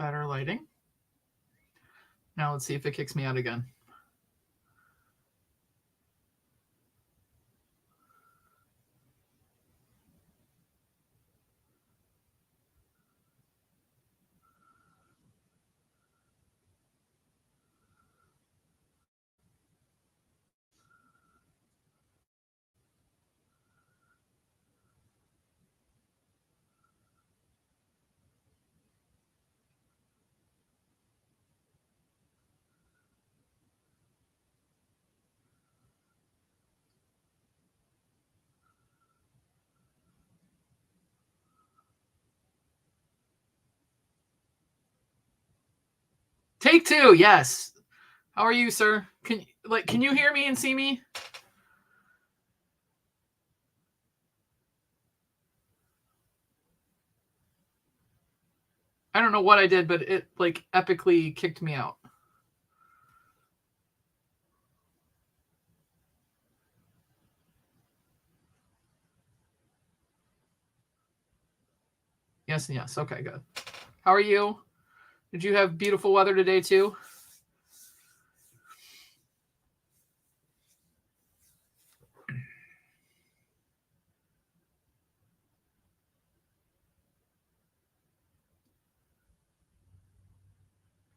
better lighting. Now let's see if it kicks me out again. Take two, yes. How are you, sir? Can you hear me and see me? I don't know what I did, but it like epically kicked me out. Yes and yes. Okay, good. How are you? Did you have beautiful weather today too?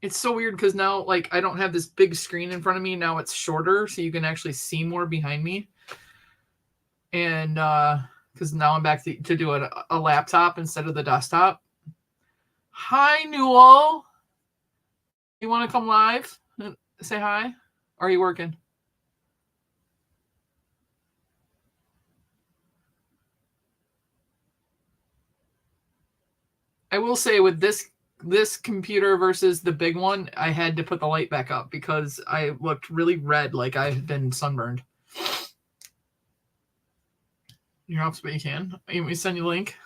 It's so weird because now, like, I don't have this big screen in front of me. Now it's shorter, so you can actually see more behind me. And because now I'm back to do a laptop instead of the desktop. Hi, Newell. You want to come live and say hi? Or are you working? I will say with this computer versus the big one, I had to put the light back up because I looked really red, like I had been sunburned. You're off, but you can. You want me to send you a link?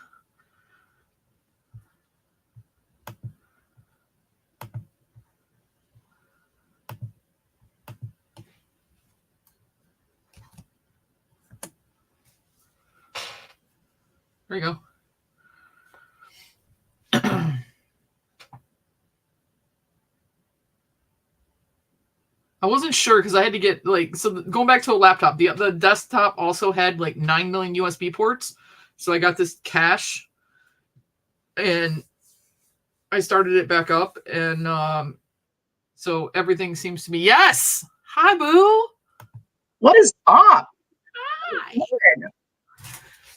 There you go. I wasn't sure because I had to get going back to a laptop. The desktop also had like 9 million USB ports, so I got this cache, and I started it back up, and so everything seems to be yes. Hi, boo. What is up? Hi.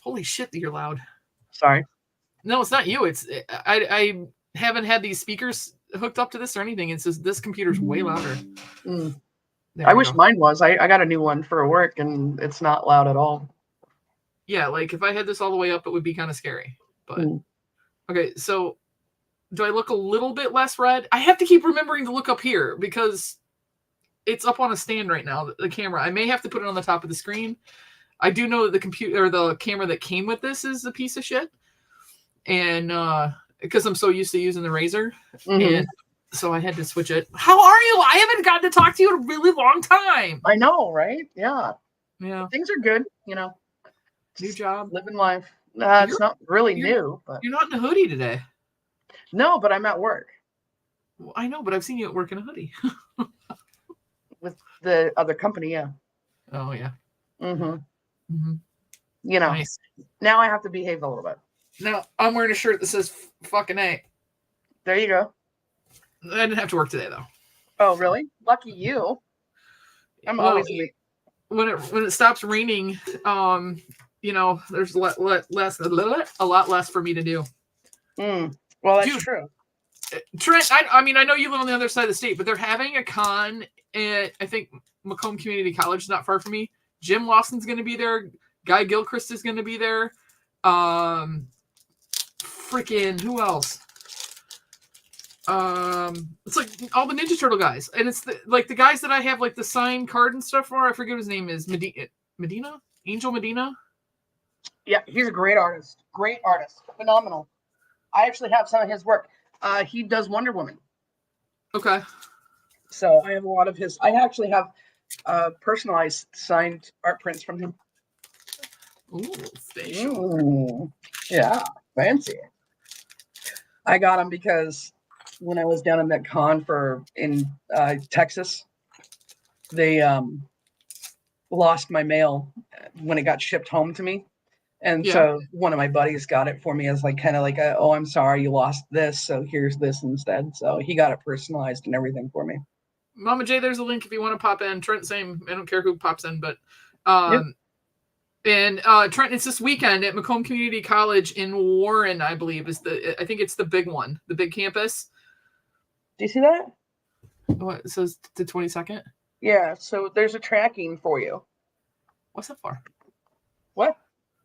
Holy shit, you're loud. Sorry. No, it's not you. It's I haven't had these speakers hooked up to this or anything. It's just this computer's way louder. I wish mine was. I got a new one for work and it's not loud at all. Yeah, like if I had this all the way up, it would be kind of scary. But okay, so do I look a little bit less red? I have to keep remembering to look up here because it's up on a stand right now, the camera. I may have to put it on the top of the screen. I do know that the computer or the camera that came with this is a piece of shit. And because I'm so used to using the Razor. And so I had to switch it. How are you? I haven't gotten to talk to you in a really long time. I know, right? Yeah. Yeah. Things are good, you know. New job. Living life. It's not really new. But you're not in a hoodie today. No, but I'm at work. Well, I know, but I've seen you at work in a hoodie. With the other company, yeah. Oh, yeah. You know, nice. Now I have to behave a little bit. Now, I'm wearing a shirt that says fucking A. There you go. I didn't have to work today, though. Oh, really? Lucky you. I'm always late. When it stops raining, you know, there's a lot less for me to do. Well, that's true. Trent, I mean, I know you live on the other side of the state, but they're having a con at, I think, Macomb Community College is not far from me. Jim Lawson's going to be there. Guy Gilchrist is going to be there. Freaking who else? It's like all the Ninja Turtle guys, and it's the guys that I have like the signed card and stuff for. I forget what his name is. Medina? Angel Medina? Yeah, he's a great artist. Great artist. Phenomenal. I actually have some of his work. He does Wonder Woman. Okay. So I have a lot of his. I actually have personalized signed art prints from him. Ooh, facial. Yeah, fancy. I got them because when I was down in that con in Texas, they lost my mail when it got shipped home to me. And so one of my buddies got it for me as like kind of like oh, I'm sorry you lost this, so here's this instead. So he got it personalized and everything for me. Mama J, there's a link if you want to pop in. Trent, same. I don't care who pops in, but and Trent, it's this weekend at Macomb Community College in Warren, I believe I think it's the big one, the big campus. Do you see that? What it says the 22nd? Yeah. So there's a tracking for you. What's that for? What?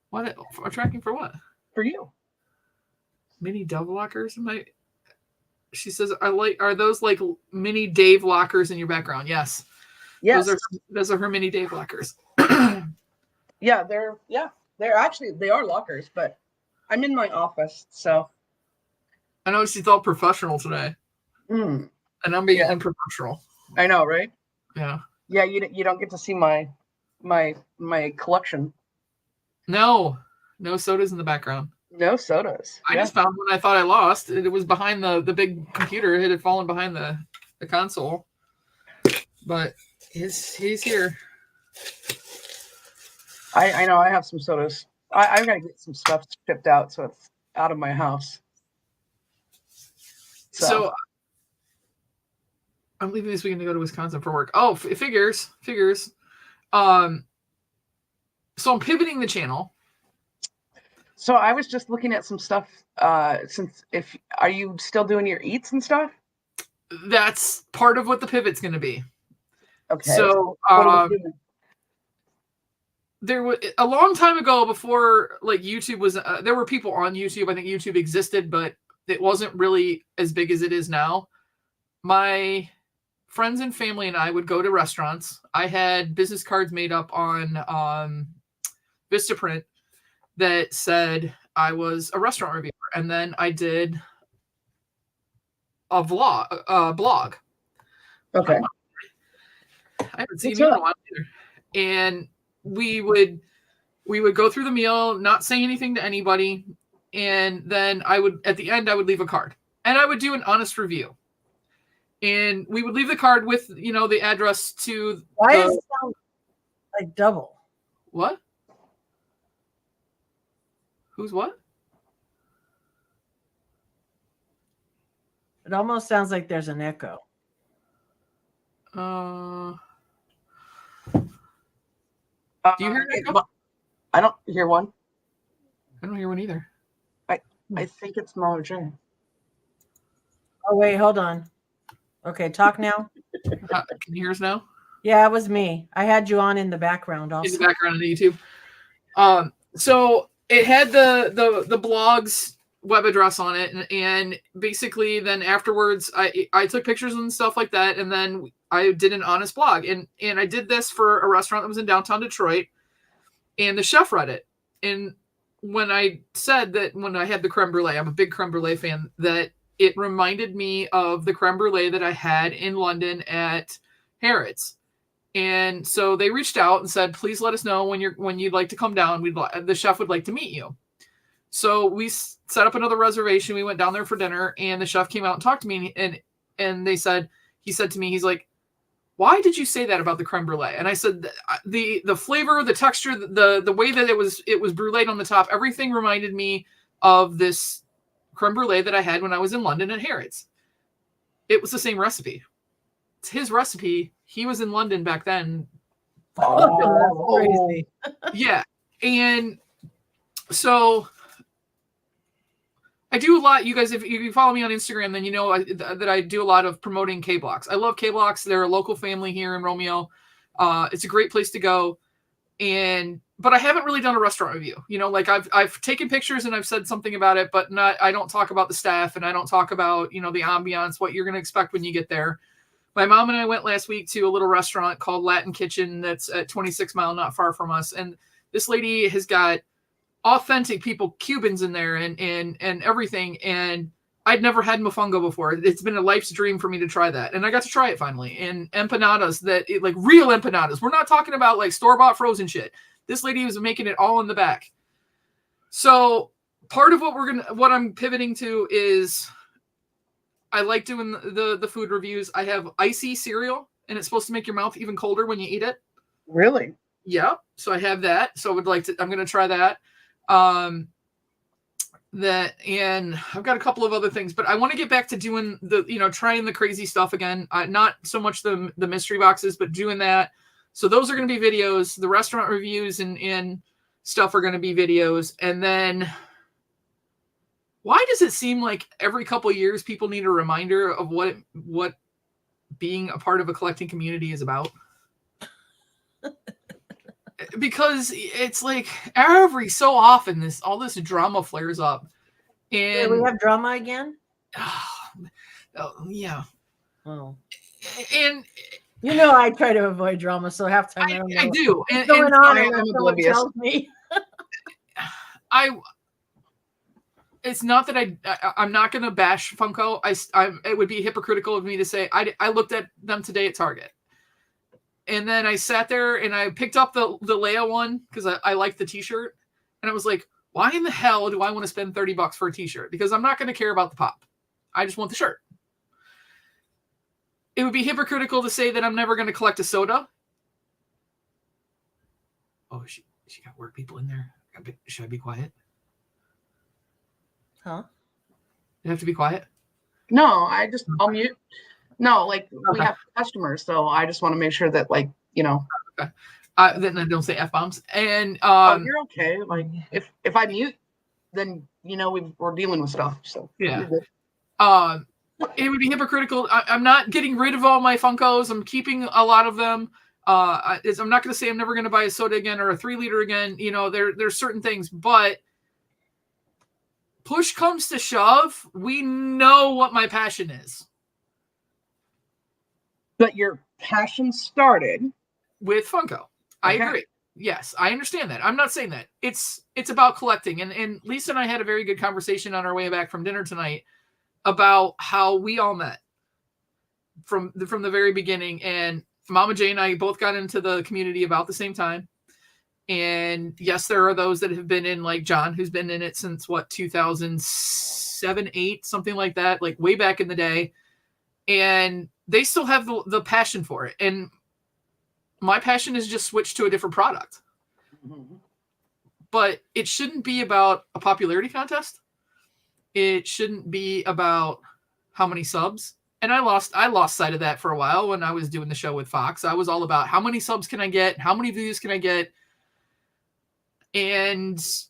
What for tracking for what? For you. Mini Dove lockers? She says, are those like mini Dave lockers in your background? Yes. Yes. Those are her mini Dave lockers. Yeah, they're actually they are lockers, but I'm in my office, so I know she's all professional today. And I'm being unprofessional. I know, right? Yeah. Yeah, you don't get to see my collection. No sodas in the background. No sodas. I just found one I thought I lost. It was behind the big computer. It had fallen behind the console. But he's here. I know I have some sodas. I've got to get some stuff shipped out so it's out of my house. So I'm leaving this weekend to go to Wisconsin for work. Oh, figures. So I'm pivoting the channel. So I was just looking at some stuff. Are you still doing your eats and stuff? That's part of what the pivot's going to be. Okay. So there was a long time ago, before like YouTube was. There were people on YouTube. I think YouTube existed, but it wasn't really as big as it is now. My friends and family and I would go to restaurants. I had business cards made up on Vistaprint that said I was a restaurant reviewer, and then I did a blog. Okay. I haven't seen you in a while either. And we would go through the meal, not say anything to anybody, and then at the end I would leave a card, and I would do an honest review. And we would leave the card with, the address to. Why does it sound like double? What? Who's what? It almost sounds like there's an echo. Do you hear an echo? I don't hear one. I don't hear one either. I think it's Mama J. Oh, wait, hold on. Okay, talk now. Can you hear us now? Yeah, it was me. I had you on in the background also. In the background of the YouTube. So it had the blog's web address on it, and basically then afterwards I took pictures and stuff like that, and then I did an honest blog, and I did this for a restaurant that was in downtown Detroit, and the chef read it. And when I said that when I had the creme brulee, I'm a big creme brulee fan, that it reminded me of the creme brulee that I had in London at Harrods. And so they reached out and said, please let us know when you'd like to come down. The chef would like to meet you. So we set up another reservation. We went down there for dinner, and the chef came out and talked to me, and he said to me, he's like, why did you say that about the creme brulee? And I said, the flavor, the texture, the way that it was bruleed on the top, everything reminded me of this creme brulee that I had when I was in London at Harrods. It was the same recipe. It's his recipe. He was in London back then. Oh, that's crazy. Yeah. And so I do a lot. You guys, if you follow me on Instagram, then you know that I do a lot of promoting K-Blocks. I love K-Blocks. They're a local family here in Romeo. It's a great place to go. But I haven't really done a restaurant review. Like I've taken pictures and I've said something about it, but I don't talk about the staff, and I don't talk about, the ambiance, what you're going to expect when you get there. My mom and I went last week to a little restaurant called Latin Kitchen that's at 26 Mile, not far from us. And this lady has got authentic Cubans in there and everything. And I'd never had mofongo before. It's been a life's dream for me to try that. And I got to try it finally. And empanadas like real empanadas. We're not talking about like store-bought frozen shit. This lady was making it all in the back. So part of what I'm pivoting to is I like doing the food reviews. I have icy cereal, and it's supposed to make your mouth even colder when you eat it. Really? Yeah. So I have that. So I would like to. I'm going to try that. And I've got a couple of other things, but I want to get back to doing trying the crazy stuff again. Not so much the mystery boxes, but doing that. So those are going to be videos. The restaurant reviews and stuff are going to be videos. And then why does it seem like every couple of years people need a reminder of what being a part of a collecting community is about? Because it's like every so often all this drama flares up. And we have drama again? Yeah. Oh. And I try to avoid drama, so half time I do. What's going on, and I'm someone oblivious. tells me. It's not that I'm not going to bash Funko. It would be hypocritical of me to say I looked at them today at Target. And then I sat there and I picked up the Leia one because I liked the t-shirt. And I was like, why in the hell do I want to spend $30 for a t-shirt? Because I'm not going to care about the pop. I just want the shirt. It would be hypocritical to say that I'm never going to collect a soda. Oh, she got work people in there. Should I be quiet? Huh? You have to be quiet? No, I'll mute. No, we have customers, so I just want to make sure that Okay. Then I don't say F-bombs. And you're okay. If I mute, then we're dealing with stuff. So yeah. It would be hypocritical. I'm not getting rid of all my Funkos. I'm keeping a lot of them. I'm not going to say I'm never going to buy a soda again or a 3-liter again. There's certain things, but push comes to shove, we know what my passion is. But your passion started with Funko. I agree. Yes, I understand that. I'm not saying that. It's about collecting. And Lisa and I had a very good conversation on our way back from dinner tonight about how we all met from the very beginning. And Mama J and I both got into the community about the same time. And yes, there are those that have been in, like John, who's been in it since 2007, 8, something like that, like way back in the day. And they still have the passion for it. And my passion is just switched to a different product. Mm-hmm. But it shouldn't be about a popularity contest. It shouldn't be about how many subs. And I lost sight of that for a while when I was doing the show with Fox. I was all about how many subs can I get? How many views can I get? And it's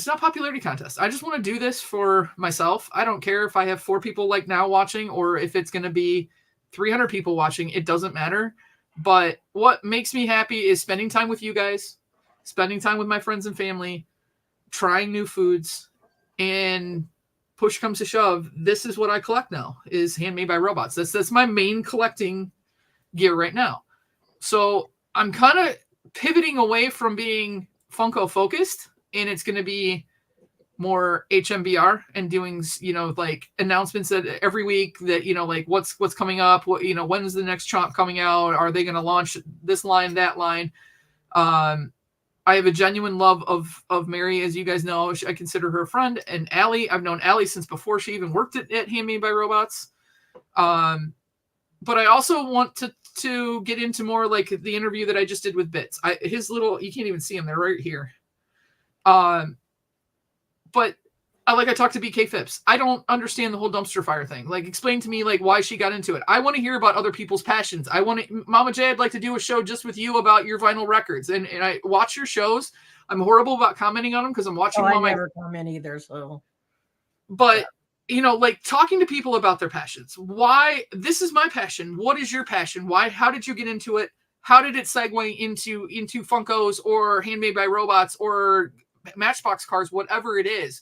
not a popularity contest. I just want to do this for myself. I don't care if I have 4 people like now watching or if it's going to be 300 people watching. It doesn't matter. But what makes me happy is spending time with you guys, spending time with my friends and family, trying new foods, and push comes to shove. This is what I collect now, is Handmade by Robots. That's my main collecting gear right now. So I'm kind of pivoting away from being Funko focused, and it's going to be more HMBR and doing, like announcements that every week that, like what's coming up, what, when's the next chomp coming out? Are they going to launch this line, that line? I have a genuine love of Mary, as you guys know. I consider her a friend. And Allie, I've known Allie since before she even worked at Handmade by Robots. But I also want to get into more like the interview that I just did with Bits. You can't even see him, they're right here. But I talked to BK Phipps. I don't understand the whole dumpster fire thing. Like, explain to me why she got into it. I want to hear about other people's passions. Mama J, I'd like to do a show just with you about your vinyl records. And I watch your shows. I'm horrible about commenting on them because I'm watching them on I never comment either. So, but talking to people about their passions. Why? This is my passion. What is your passion? Why? How did you get into it? How did it segue into Funkos or Handmade by Robots or Matchbox cars, whatever it is?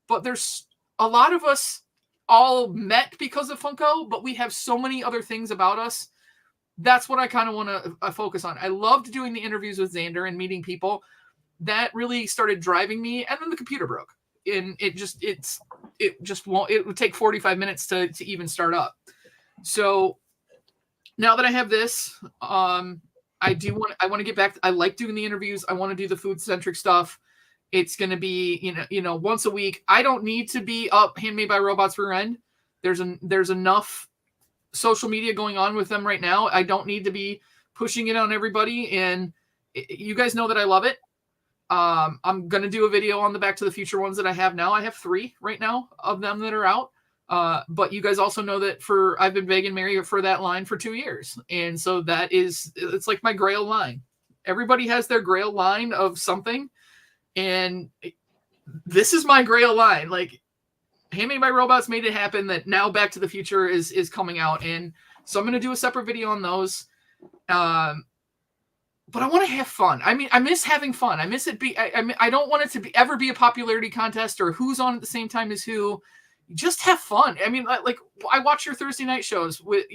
But there's a lot of us all met because of Funko, but we have so many other things about us. That's what I kind of want to focus on. I loved doing the interviews with Xander and meeting people. That really started driving me. And then the computer broke. And it would take 45 minutes to even start up. So now that I have this, I want to get back. I like doing the interviews. I want to do the food centric stuff. It's going to be, once a week. I don't need to be up Handmade by Robots rear end. There's enough social media going on with them right now. I don't need to be pushing it on everybody. And you guys know that I love it. I'm going to do a video on the Back to the Future ones that I have now. I have 3 right now of them that are out. But you guys also know that I've been begging Mary for that line for 2 years. And so it's like my grail line. Everybody has their grail line of something. And this is my grail line. Like, Handmade by Robots made it happen that now Back to the Future is coming out. And so I'm going to do a separate video on those. But I want to have fun. I mean, I miss having fun. I miss it I don't want it to ever be a popularity contest or who's on at the same time as who. Just have fun. I mean, like I watch your Thursday night shows with,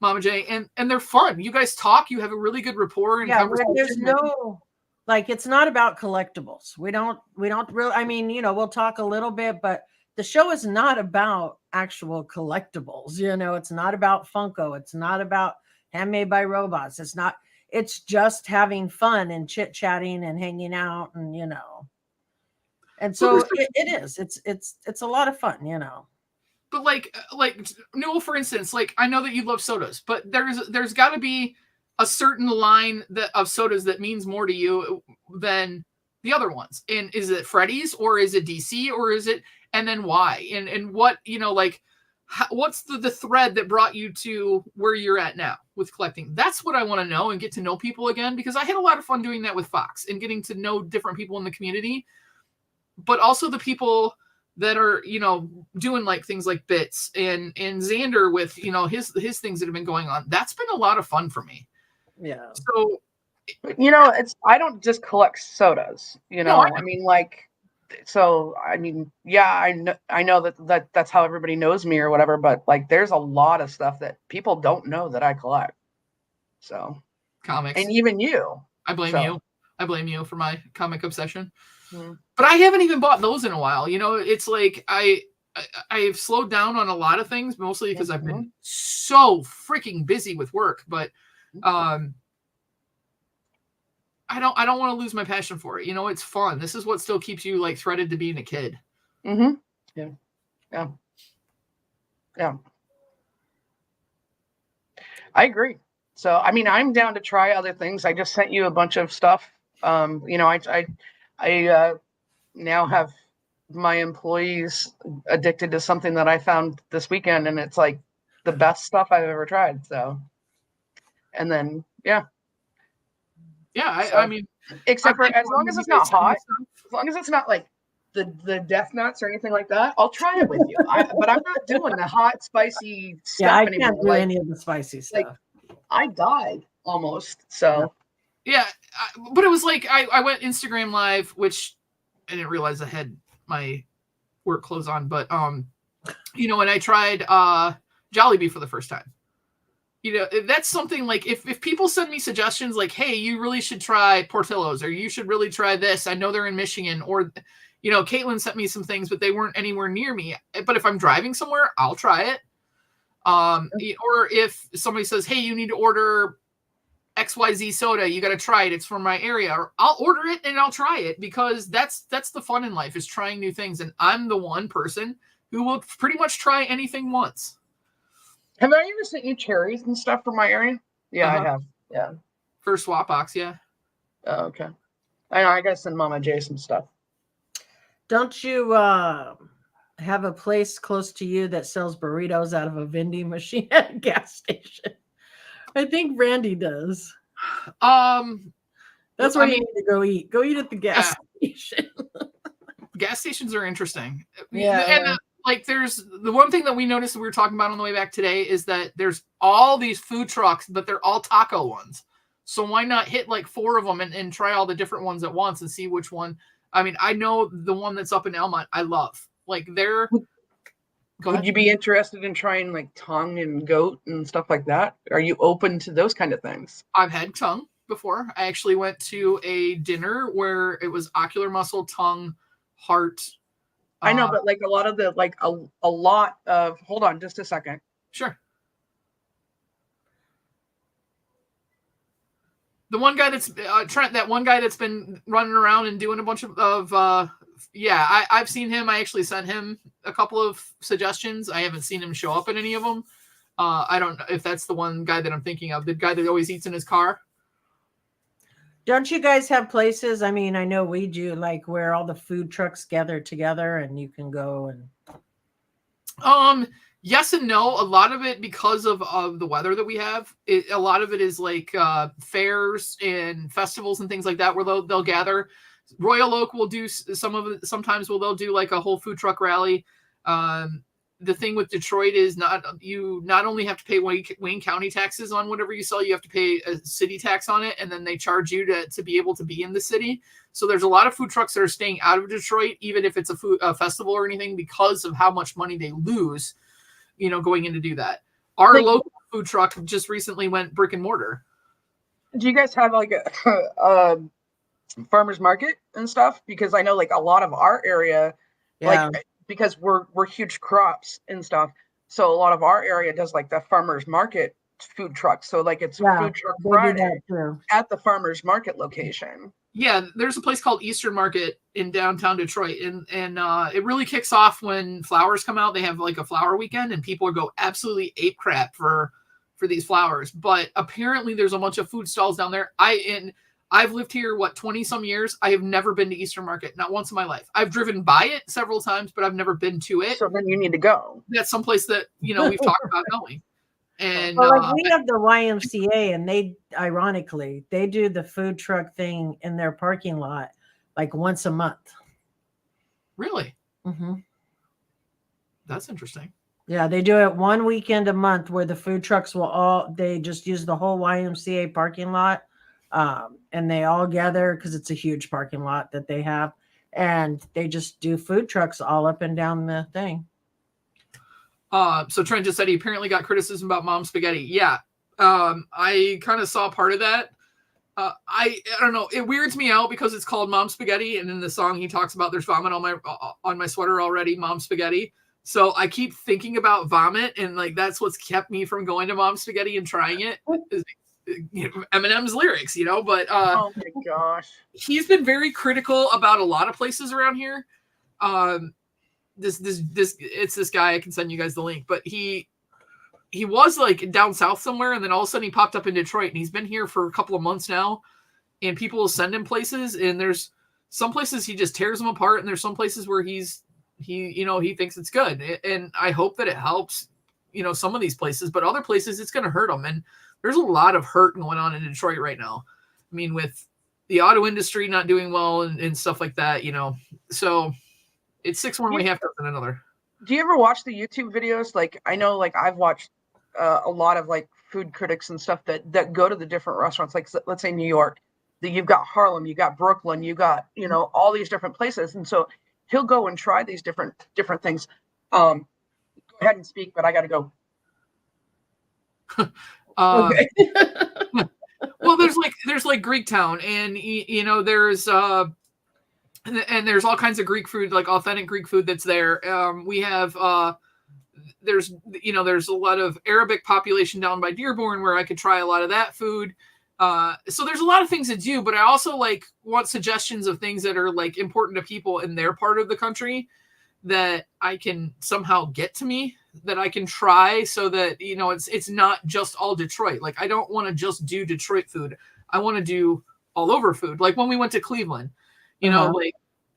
Mama J, and they're fun. You guys talk. You have a really good rapport and conversation. There's no, like, it's not about collectibles. We don't really, I mean, we'll talk a little bit, but the show is not about actual collectibles. It's not about Funko. It's not about Handmade by Robots. It's just having fun and chit-chatting and hanging out and, And so it is. It's a lot of fun, But like Newell, for instance, like I know that you love sodas, but there's got to be a certain line of sodas that means more to you than the other ones. And is it Freddy's or is it DC or is it? And then why? And what what's the thread that brought you to where you're at now with collecting? That's what I want to know and get to know people again, because I had a lot of fun doing that with Fox and getting to know different people in the community. But also the people that are, doing like things like Bits and Xander with, his things that have been going on. That's been a lot of fun for me. Yeah. So, I don't just collect sodas, No, I mean, like, so, I mean, yeah, I know that's how everybody knows me or whatever, but like, there's a lot of stuff that people don't know that I collect. So comics. And even you. I blame you. I blame you for my comic obsession. Hmm. But I haven't even bought those in a while. It's like I've slowed down on a lot of things, mostly because I've been so freaking busy with work. But I don't want to lose my passion for it. It's fun. This is what still keeps you like threaded to being a kid. Mm-hmm. Yeah. Yeah. Yeah. I agree. So, I mean, I'm down to try other things. I just sent you a bunch of stuff. I now have my employees addicted to something that I found this weekend, and it's like the best stuff I've ever tried. So, and then, yeah. Yeah. I mean, except for as long as it's not hot, as long as it's not like the death nuts or anything like that, I'll try it with you. But I'm not doing the hot, spicy stuff. Yeah, I anymore. can't do any of the spicy stuff. Like, I died almost. So yeah, but it was like I went Instagram Live, which I didn't realize I had my work clothes on, but and I tried Jollibee for the first time. That's something like if people send me suggestions like, hey, you really should try Portillo's or you should really try this. I know they're in Michigan, or Caitlin sent me some things, but they weren't anywhere near me. But if I'm driving somewhere, I'll try it. Or if somebody says, hey, you need to order XYZ soda, you got to try it. It's from my area. Or I'll order it and I'll try it, because that's the fun in life, is trying new things. And I'm the one person who will pretty much try anything once. Have I ever sent you cherries and stuff from my area? Yeah, I have. Yeah. For swap box, yeah. Oh, okay. I know. I gotta send Mama J some stuff. Don't you have a place close to you that sells burritos out of a vending machine at a gas station? I think Randy does. That's where you need to go eat. Go eat at the gas station. Gas stations are interesting. Yeah. And like, there's the one thing that we noticed that we were talking about on the way back today is that there's all these food trucks, but they're all taco ones. So why not hit like 4 of them and try all the different ones at once and see which one? I mean, I know the one that's up in Elmont, I love. Like, Would you be interested in trying like tongue and goat and stuff like that? Are you open to those kind of things? I've had tongue before. I actually went to a dinner where it was ocular muscle, tongue, heart. I know, but like a lot of the, like a lot of, hold on just a second. Sure. The one guy that's Trent, that one guy that's been running around and doing a bunch of Yeah, I've seen him. I actually sent him a couple of suggestions. I haven't seen him show up in any of them. I don't know if that's the one guy that I'm thinking of, the guy that always eats in his car. Don't you guys have places? I mean, I know we do, like where all the food trucks gather together and you can go and. Yes and no. A lot of it, because of the weather that we have, a lot of it is like fairs and festivals and things like that where they'll gather. Royal Oak will do some of it. Sometimes they'll do like a whole food truck rally. The thing with Detroit is you not only have to pay Wayne County taxes on whatever you sell, you have to pay a city tax on it, and then they charge you to be able to be in the city. So there's a lot of food trucks that are staying out of Detroit, even if it's a festival or anything, because of how much money they lose, going in to do that. Our local food truck just recently went brick and mortar. Do you guys have like a farmers market and stuff? Because I know like a lot of our area, like because we're huge crops and stuff, so a lot of our area does like the farmers market food trucks. So like it's food truck Friday at the farmers market location. Yeah, there's a place called Eastern Market in downtown Detroit, and it really kicks off when flowers come out. They have like a flower weekend, and people go absolutely ape crap for these flowers. But apparently, there's a bunch of food stalls down there. I've lived here 20 some years. I have never been to Eastern Market, not once in my life. I've driven by it several times, but I've never been to it. So then you need to go. That's someplace that we've talked about going. And we have the YMCA, and they ironically they do the food truck thing in their parking lot like once a month. Really? Mm-hmm. That's interesting. Yeah, they do it one weekend a month where the food trucks they just use the whole YMCA parking lot, and they all gather because it's a huge parking lot that they have, and they just do food trucks all up and down the thing. So Trent just said he apparently got criticism about Mom Spaghetti. Yeah. I kind of saw part of that. I don't know. It weirds me out because it's called Mom Spaghetti, and in the song he talks about there's vomit on my sweater already, Mom Spaghetti. So I keep thinking about vomit, and like that's what's kept me from going to Mom Spaghetti and trying it. Is, Eminem's lyrics, But oh my gosh, he's been very critical about a lot of places around here. It's this guy. I can send you guys the link, but he was like down south somewhere, and then all of a sudden he popped up in Detroit, and he's been here for a couple of months now, and people will send him places, and there's some places he just tears them apart, and there's some places where he thinks it's good, and I hope that it helps some of these places, but other places it's going to hurt them, and there's a lot of hurt going on in Detroit right now. I mean, with the auto industry not doing well and stuff like that, so it's 6 one way, half dozen another. Do you ever watch the YouTube videos? Like, I know, like I've watched a lot of like food critics and stuff that go to the different restaurants. Like, let's say New York, that you've got Harlem, you got Brooklyn, you got all these different places, and so he'll go and try these different things. Go ahead and speak, but I got to go. Okay. Well, there's like Greektown, and there's all kinds of Greek food, like authentic Greek food that's there. We have there's a lot of Arabic population down by Dearborn where I could try a lot of that food. So there's a lot of things to do, but I also like want suggestions of things that are like important to people in their part of the country that I can somehow get to me, that I can try, so that it's not just all Detroit. Like, I don't want to just do Detroit food. I want to do all over food. Like when we went to Cleveland, like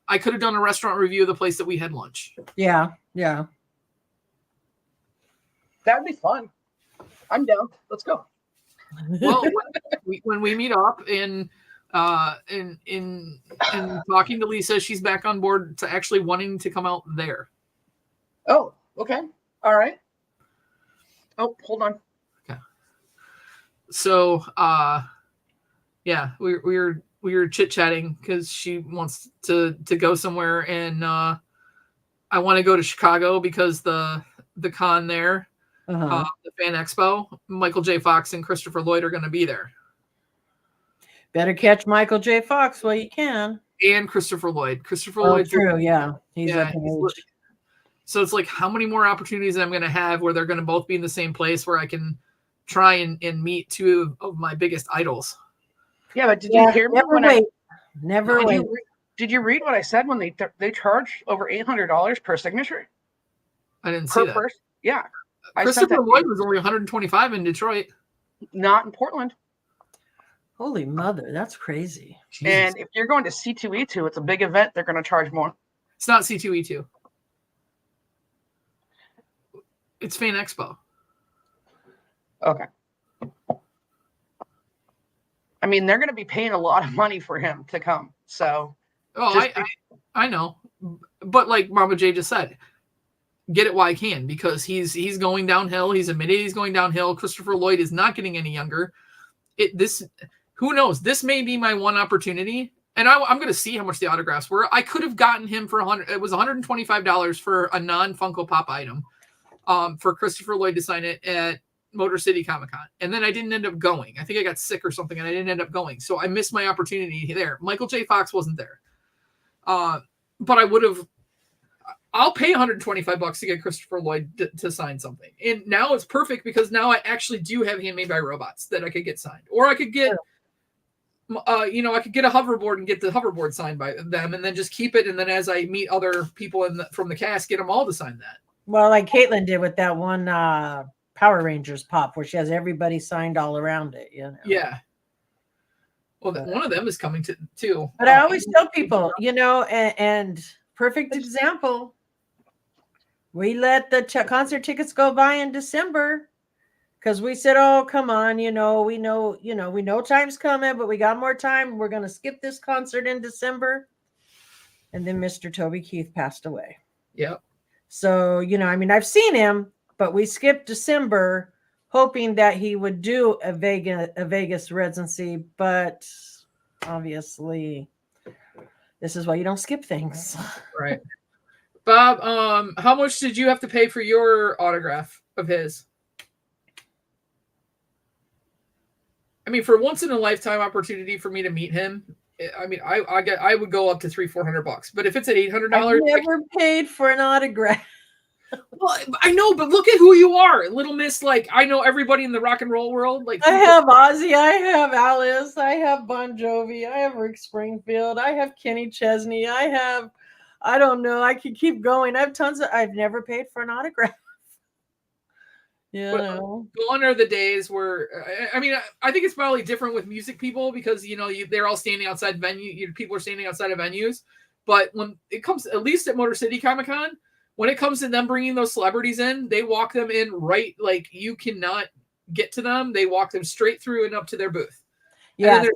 I could have done a restaurant review of the place that we had lunch. Yeah. That'd be fun. I'm down. Let's go. Well, when we meet up and talking to Lisa, she's back on board to actually wanting to come out there. Oh, okay. All right. Oh, hold on. Okay. So, yeah, we were chit-chatting because she wants to go somewhere, and I want to go to Chicago because the con there, the Fan Expo, Michael J. Fox and Christopher Lloyd are going to be there. Better catch Michael J. Fox while you can. And Christopher Lloyd. Lloyd. True, yeah. He's up in age. So it's like, how many more opportunities I'm going to have where they're going to both be in the same place where I can try and meet two of my biggest idols. Yeah, but did you hear me? Never wait. Did Did you read what I said when they charge over $800 per signature? I didn't see that. Person? Yeah. Christopher Lloyd was only $125 in Detroit. Not in Portland. Holy mother, that's crazy. Jesus. And if you're going to C2E2, it's a big event. They're going to charge more. It's not C2E2. It's Fan Expo. Okay. I mean, they're going to be paying a lot of money for him to come. So. Oh, I know. But like Mama J just said, get it while I can, because he's going downhill. He's admitted he's going downhill. Christopher Lloyd is not getting any younger. Who knows? This may be my one opportunity, and I'm going to see how much the autographs were. I could have gotten him for $100. It was $125 for a non-Funko Pop item, for Christopher Lloyd to sign it at Motor City Comic Con, and then I didn't end up going. I think I got sick or something, and I didn't end up going. So I missed my opportunity there. Michael J. Fox wasn't there, but I would have. I'll pay $125 to get Christopher Lloyd to sign something. And now it's perfect because now I actually do have Handmade by Robots that I could get signed. Or I could get, I could get a hoverboard and get the hoverboard signed by them and then just keep it. And then as I meet other people from the cast, get them all to sign that. Well, like Caitlin did with that one Power Rangers pop where she has everybody signed all around it, Yeah. Well, one of them is coming too. But I always tell people, and perfect example. We let the concert tickets go by in December because we said, "Oh, come on, we know time's coming, but we got more time. We're gonna skip this concert in December." And then Mr. Toby Keith passed away. Yep. So I've seen him, but we skipped December, hoping that he would do a Vegas residency, but obviously, this is why you don't skip things, right? Bob, how much did you have to pay for your autograph of his? I mean, for once in a lifetime opportunity for me to meet him, I mean, I would go up to $300-400, but if it's at $800, I've never paid for an autograph. Well, I know, but look at who you are, Little Miss. Like, I know everybody in the rock and roll world. Like, I have Ozzy, I have Alice, I have Bon Jovi, I have Rick Springfield, I have Kenny Chesney, I don't know, I could keep going. I have I've never paid for an autograph. Gone are the days where, I mean, I think it's probably different with music people because, they're all standing outside people are standing outside of venues. But when it comes, at least at Motor City Comic Con, when it comes to them bringing those celebrities in, they walk them in right, like you cannot get to them. They walk them straight through and up to their booth. Yeah, and there's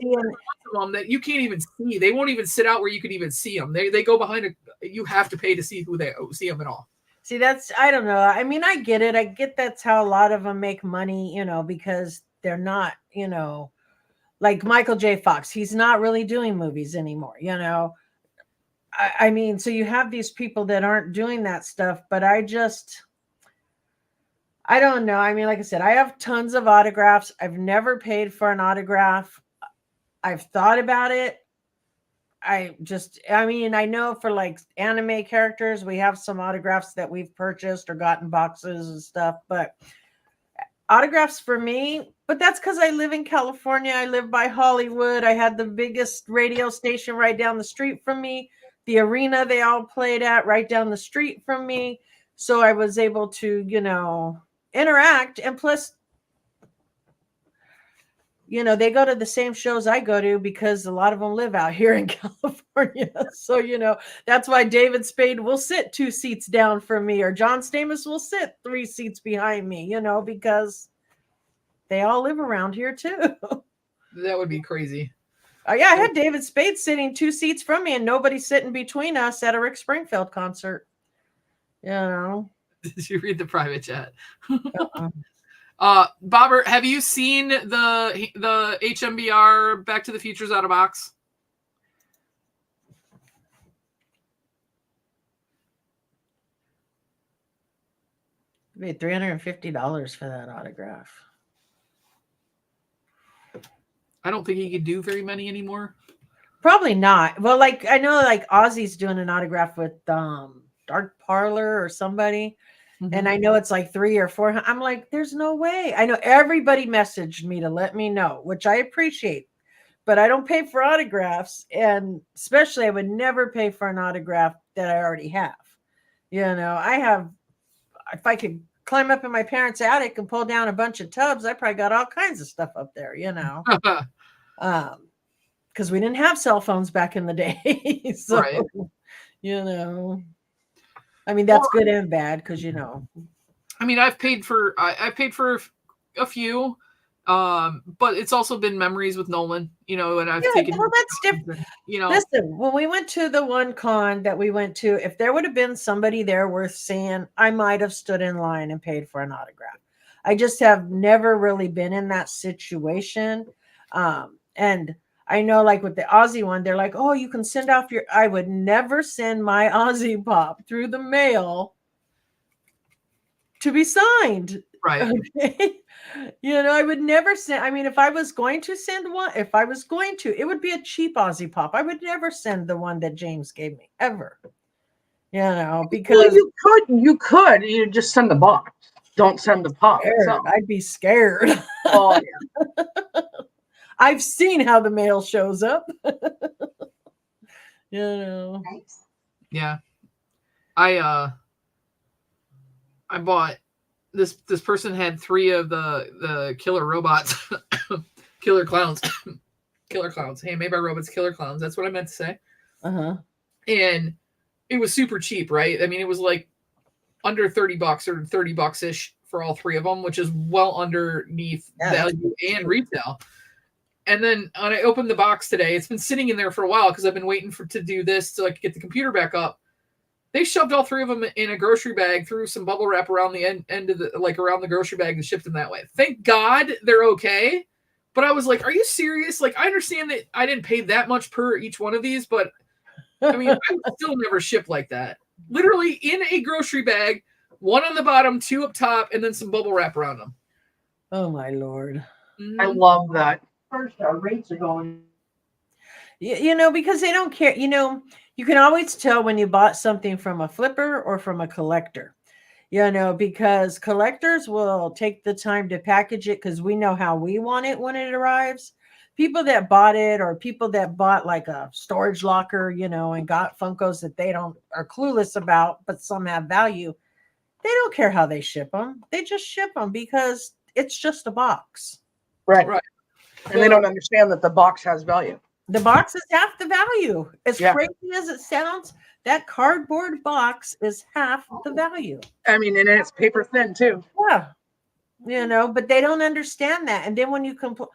them that you can't even see. They won't even sit out where you can even see them. They go behind you have to pay to see see them at all. See, I don't know. I mean, I get it. I get that's how a lot of them make money, because they're not, like Michael J. Fox. He's not really doing movies anymore, I mean, so you have these people that aren't doing that stuff, but I don't know. I mean, like I said, I have tons of autographs. I've never paid for an autograph. I've thought about it. I know for like anime characters, we have some autographs that we've purchased or gotten boxes and stuff, but autographs for me, but that's because I live in California. I live by Hollywood. I had the biggest radio station right down the street from me. The arena they all played at right down the street from me. So I was able to, interact. And plus, they go to the same shows I go to because a lot of them live out here in California. So, that's why David Spade will sit 2 seats down from me or John Stamos will sit 3 seats behind me, because they all live around here too. That would be crazy. Yeah, I had David Spade sitting 2 seats from me and nobody sitting between us at a Rick Springfield concert. Did you read the private chat? Bobber, have you seen the HMBR Back to the Future's out of box? I paid $350 for that autograph. I don't think he could do very many anymore. Probably not. Well, like I know like Ozzy's doing an autograph with Dark Parlor or somebody. Mm-hmm. And I know it's like 300 or 400. I'm like, there's no way. I know everybody messaged me to let me know, which I appreciate. but I don't pay for autographs. And especially I would never pay for an autograph that I already have. I have, if I could climb up in my parents' attic and pull down a bunch of tubs, I probably got all kinds of stuff up there, because we didn't have cell phones back in the day. So, Right. I mean, that's good and bad because, I mean, I've paid for a few, but it's also been memories with Nolan, and I've taken. Well, that's different. Listen, when we went to the one con that we went to, if there would have been somebody there worth seeing, I might have stood in line and paid for an autograph. I just have never really been in that situation. And I know, like with the Aussie one, they're like, oh, you can send off I would never send my Aussie Pop through the mail to be signed. Right. Okay. I would never send. I mean, if I was going to send one, it would be a cheap Aussie Pop. I would never send the one that James gave me ever. Because you just send the box. Don't send the pop. I'd be scared. Oh, yeah. I've seen how the mail shows up. Yeah. I bought this person had 3 of the killer robots, killer clowns. Killer clowns. Hey, made by robots, killer clowns. That's what I meant to say. Uh-huh. And it was super cheap, right? I mean, it was like under $30 or $30-ish for all 3 of them, which is well underneath value and retail. And then when I opened the box today, it's been sitting in there for a while because I've been waiting to do this to get the computer back up. They shoved all 3 of them in a grocery bag, threw some bubble wrap around the end of around the grocery bag and shipped them that way. Thank God they're okay. But I was like, are you serious? Like, I understand that I didn't pay that much per each one of these, but I mean, I would still never ship like that. Literally in a grocery bag, 1 on the bottom, 2 up top, and then some bubble wrap around them. Oh my Lord. Mm-hmm. I love that. First, our rates are going. Because they don't care. You can always tell when you bought something from a flipper or from a collector, because collectors will take the time to package it because we know how we want it when it arrives. People that bought it or people that bought like a storage locker, and got Funkos that they are clueless about, but some have value. They don't care how they ship them. They just ship them because it's just a box. Right. And they don't understand that the box has value. The box is half the value. As crazy as it sounds, that cardboard box is half the value. I mean, and it's paper thin too. Yeah. But they don't understand that. And then when you but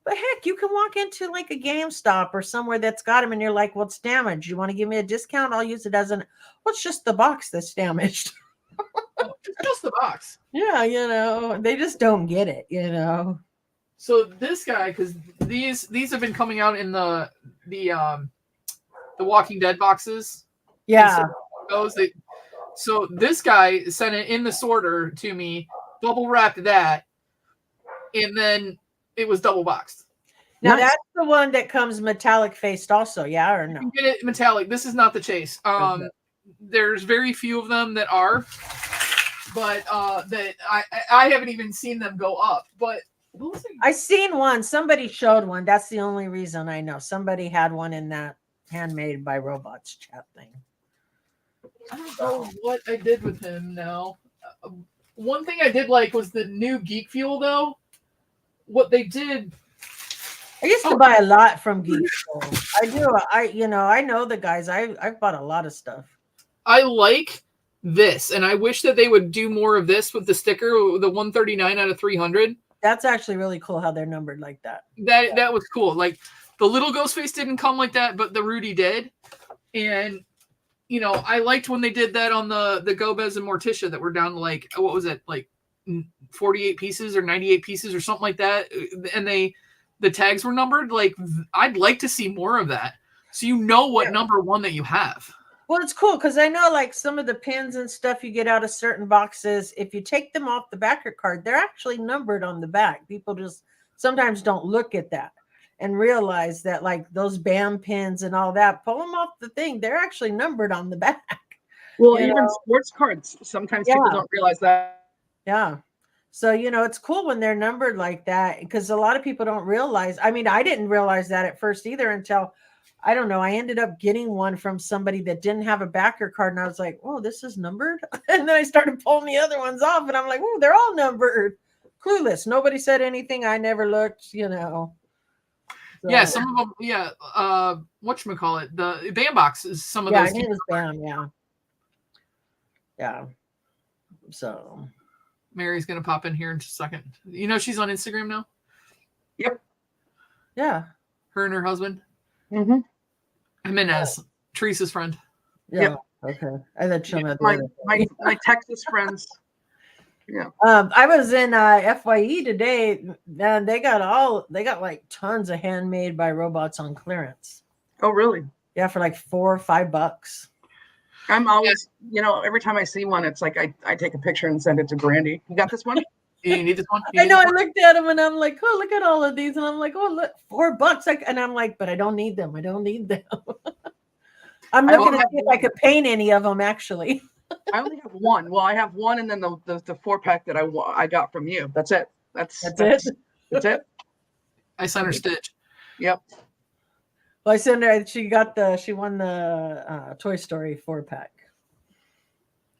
heck, you can walk into like a GameStop or somewhere that's got them and you're like, well, it's damaged. You want to give me a discount? I'll use it as it's just the box that's damaged. It's just the box. Yeah, they just don't get it, So this guy, because these have been coming out in the Walking Dead boxes. Yeah. So this guy sent it in the sorter to me, bubble wrapped that, and then it was double boxed. Now that's the one that comes metallic faced also, yeah or no? You can get it metallic. This is not the chase. Okay. There's very few of them that are, but that I haven't even seen them go up. But I seen one. Somebody showed one. That's the only reason I know. Somebody had one in that handmade by robots chat thing. I don't know what I did with him now. One thing I did like was the new Geek Fuel, though. What they did. I used to buy a lot from Geek Fuel. I do. I know the guys. I've bought a lot of stuff. I like this, and I wish that they would do more of this with the sticker, the 139 out of 300. That's actually really cool how they're numbered like that. That was cool. Like the little Ghostface didn't come like that, but the Rudy did. And I liked when they did that on the Gomez and Morticia that were down to like, what was it, like 48 pieces or 98 pieces or something like that. And the tags were numbered. Like, I'd like to see more of that. So what number one that you have. Well, it's cool because I know like some of the pins and stuff you get out of certain boxes, if you take them off the backer card, they're actually numbered on the back. People just sometimes don't look at that and realize that like those BAM pins and all that, pull them off the thing. They're actually numbered on the back. Well, even sports cards, sometimes people don't realize that. Yeah. So, it's cool when they're numbered like that because a lot of people don't realize. I mean, I didn't realize that at first either until, I don't know, I ended up getting one from somebody that didn't have a backer card. And I was like, oh, this is numbered. And then I started pulling the other ones off and I'm like, oh, they're all numbered. Clueless. Nobody said anything. I never looked, So. Yeah, some of them, yeah. Whatchamacallit, the Bandbox is some of yeah, those. I think it was Bam, yeah. Yeah. So. Mary's going to pop in here in just a second. She's on Instagram now? Yep. Yeah. Her and her husband? Mm-hmm. Jimenez, Teresa's friend. Yeah. Yep. Okay. I let you know. My Texas friends. Yeah. I was in FYE today, and they got like tons of handmade by robots on clearance. Oh, really? Yeah, for like $4 or $5. I'm always, every time I see one, it's like I take a picture and send it to Brandy. You got this one? You need this one? I know. I looked at them and I'm like, oh, look at all of these, and I'm like, oh, look, $4. And I'm like, but I don't need them. I don't need them. I'm looking to see if I could paint any of them. Actually, I only have one. Well, I have one, and then the 4-pack that I got from you. That's it. That's it. That's it. I sent her Stitch. Yep. Well, I sent her. She won the Toy Story 4-pack.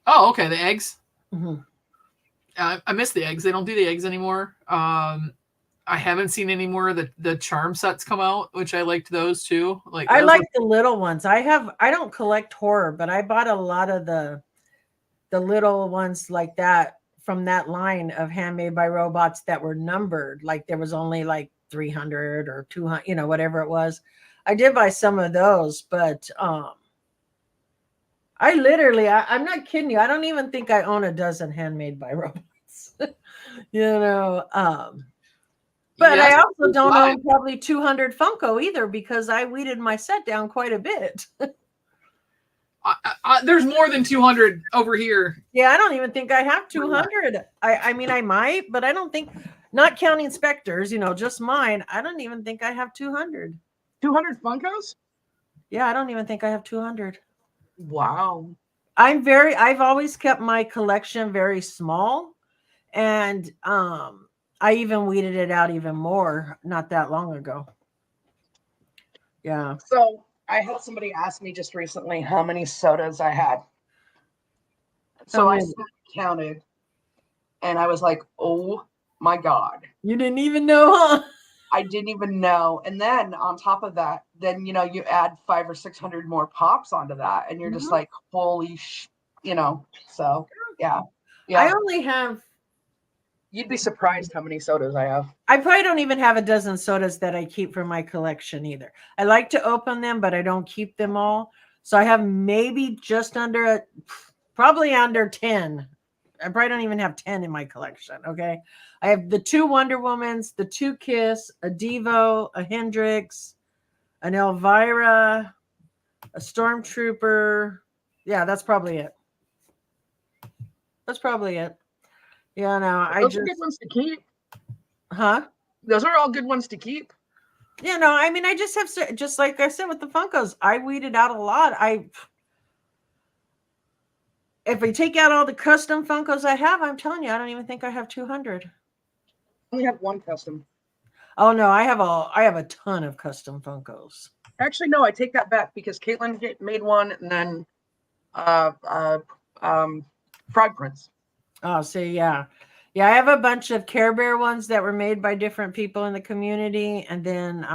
Oh, okay. The eggs. Mm-hmm. I miss the eggs. They don't do the eggs anymore. I haven't seen any more of the charm sets come out, which I liked those too. I like the little ones. I don't collect horror, but I bought a lot of the little ones like that from that line of handmade by robots that were numbered. Like there was only like 300 or 200, whatever it was. I did buy some of those, but I literally, I'm not kidding you. I don't even think I own a dozen handmade by robots, But yes, I also don't own probably 200 Funko either because I weeded my set down quite a bit. There's more than 200 over here. Yeah, I don't even think I have 200. I mean, I might, but I don't think, not counting Spectres, just mine. I don't even think I have 200. 200 Funkos? Yeah, I don't even think I have 200. Wow. I've always kept my collection very small, and I even weeded it out even more not that long ago. Yeah. So I had somebody ask me just recently how many sodas I had. So I counted, and I was like, oh my God. You didn't even know, huh? I didn't even know. And then on top of that, then, you add 500 or 600 more pops onto that. And you're just like, holy so yeah. I only have. You'd be surprised how many sodas I have. I probably don't even have a dozen sodas that I keep for my collection either. I like to open them, but I don't keep them all. So I have maybe just probably under 10. I probably don't even have 10 in my collection. Okay. I have the 2 Wonder Womans, the 2 Kiss, a Devo, a Hendrix, an Elvira, a Stormtrooper. Yeah, that's probably it. Yeah, no, Those are good ones to keep. Huh? Those are all good ones to keep. Yeah, no, I mean, I just have, just like I said with the Funkos, I weeded out a lot. If we take out all the custom Funkos I have, I'm telling you, I don't even think I have 200. I only have one custom. Oh no, I have a ton of custom Funkos. Actually, no, I take that back because Caitlin made one, and then Frog Prince. Oh, see, yeah. I have a bunch of Care Bear ones that were made by different people in the community, and then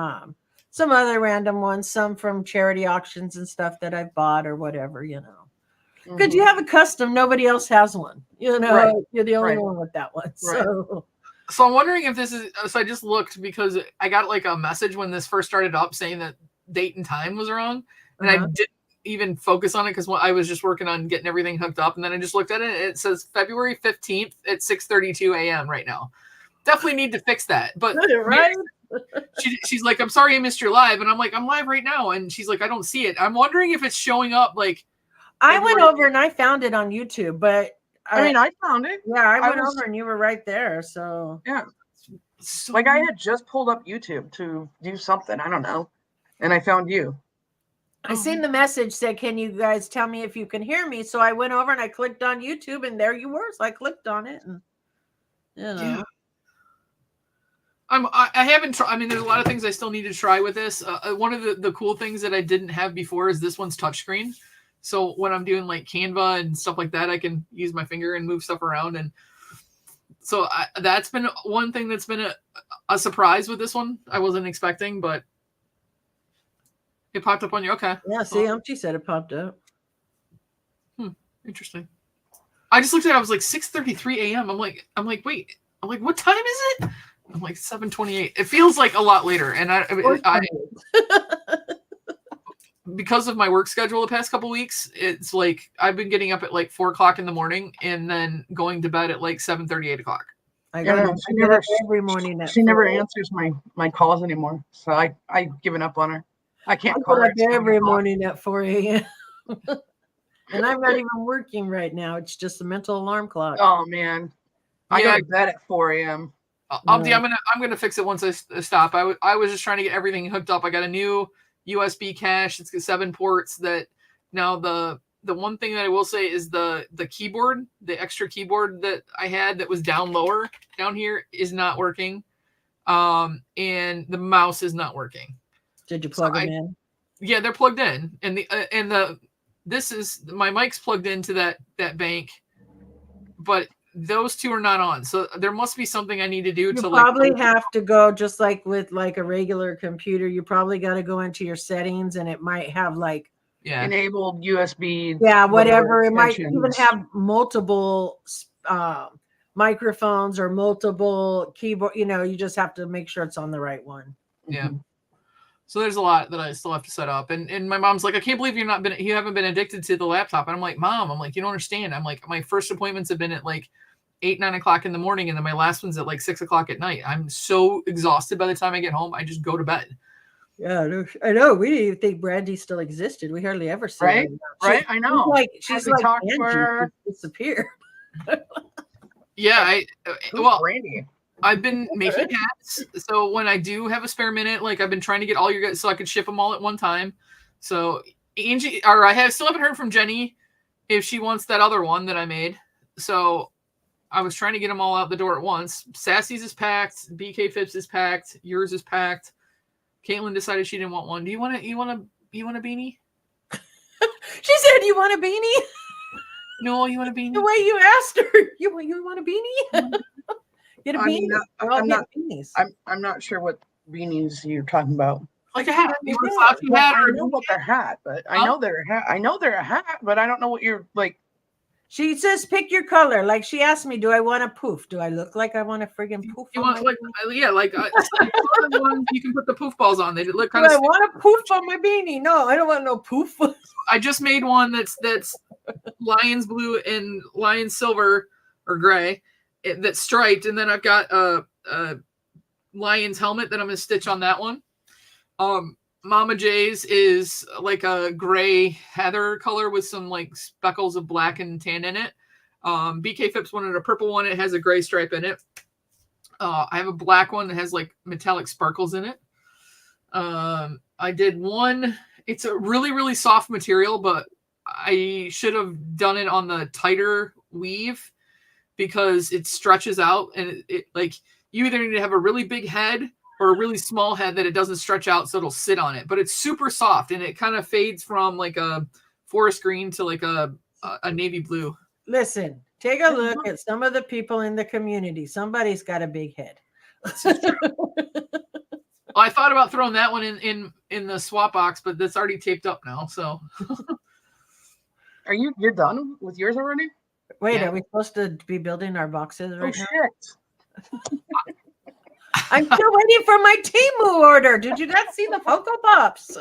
some other random ones, some from charity auctions and stuff that I've bought or whatever, Because you have a custom, nobody else has one. Right. You're the only one with that one. Right. So I'm wondering if this is. So I just looked because I got like a message when this first started up saying that date and time was wrong, and I didn't even focus on it because I was just working on getting everything hooked up, and then I just looked at it. And it says February 15th at 6:32 a.m. right now. Definitely need to fix that. But right. She's like, I'm sorry I missed your live, and I'm like, I'm live right now, and she's like, I don't see it. I'm wondering if it's showing up like. I went over and I found it on YouTube, but I found it. Yeah, I went over and you were right there. So yeah, like I had just pulled up YouTube to do something. I don't know, and I found you. I seen the message said, "Can you guys tell me if you can hear me?" So I went over and I clicked on YouTube, and there you were. So I clicked on it, and You know. Yeah. I haven't tried. I mean, there's a lot of things I still need to try with this. One of the cool things that I didn't have before is this one's touchscreen. So when I'm doing like Canva and stuff like that, I can use my finger and move stuff around. And so that's been one thing that's been a surprise with this one. I wasn't expecting, but it popped up on you. Okay. Yeah, see, Umpty said it popped up. Interesting. I just looked at it. I was like 6:33 a.m. I'm like, wait. I'm like, what time is it? I'm like 7:28. It feels like a lot later, and I because of my work schedule the past couple weeks, it's like I've been getting up at like 4 o'clock in the morning and then going to bed at like 7:30, 8 o'clock. I got up every morning. She never answers my calls anymore, so I've given up on her. I can't call her every morning at 4 a.m. And I'm not even working right now. It's just a mental alarm clock. Oh man, I go to bed at 4 a.m. I'm gonna fix it once I stop. I was just trying to get everything hooked up. I got a new USB cache. It's got 7 ports. That now the one thing that I will say is the keyboard, the extra keyboard that I had that was down here is not working, and the mouse is not working. Did you plug them in? Yeah, they're plugged in, and this is my mic's plugged into that bank, but those two are not on. So there must be something I need to do. You probably have to go just like with like a regular computer. You probably got to go into your settings, and it might have like enabled USB. Yeah, whatever. It might even have multiple microphones or multiple keyboard. You know, you just have to make sure it's on the right one. Yeah. Mm-hmm. So there's a lot that I still have to set up. And my mom's like, I can't believe you haven't been addicted to the laptop. And I'm like, Mom, you don't understand. I'm like, my first appointments have been at like 8, 9 o'clock in the morning. And then my last one's at like 6 o'clock at night. I'm so exhausted by the time I get home. I just go to bed. Yeah, I know. We didn't even think Brandy still existed. We hardly ever see her. Right? I know. She's like Angie, disappeared. Yeah, Brandy. I've been making hats, so when I do have a spare minute, like I've been trying to get all your guys so I could ship them all at one time. So Angie, or still haven't heard from Jenny if she wants that other one that I made. So I was trying to get them all out the door at once. Sassy's is packed, BK Phipps is packed, yours is packed. Caitlin decided she didn't want one. Do you want a beanie? She said, "You want a beanie?" No, you want a beanie? The way you asked her, you want a beanie? Get a beanie. I'm not sure what beanies you're talking about. Like a hat. You want a slouchy hat? I know what they're hat, but I know they're a hat. I know they're a hat, but I don't know what you're like. She says, pick your color. Like she asked me, do I want a poof? Do I look like I want a friggin' poof? You want like you can put the poof balls on. They look kind of. Do I want a poof on my beanie? No, I don't want no poof. I just made one that's lion's blue and lion silver or gray. That's striped, and then I've got a lion's helmet that I'm gonna stitch on that one. Mama J's is like a gray heather color with some like speckles of black and tan in it. BK Phipps wanted a purple one. It has a gray stripe in it. I have a black one that has like metallic sparkles in it. I did one. It's a really, really soft material, but I should have done it on the tighter weave because it stretches out, and it like you either need to have a really big head or a really small head that it doesn't stretch out so it'll sit on it. But it's super soft, and it kind of fades from like a forest green to like a navy blue. Listen, take a look at some of the people in the community. Somebody's got a big head. I thought about throwing that one in the swap box, but that's already taped up now. So you're done with yours already? Wait, are we supposed to be building our boxes right now? Shit. I'm still waiting for my Temu order. Did you not see the Funko Pops?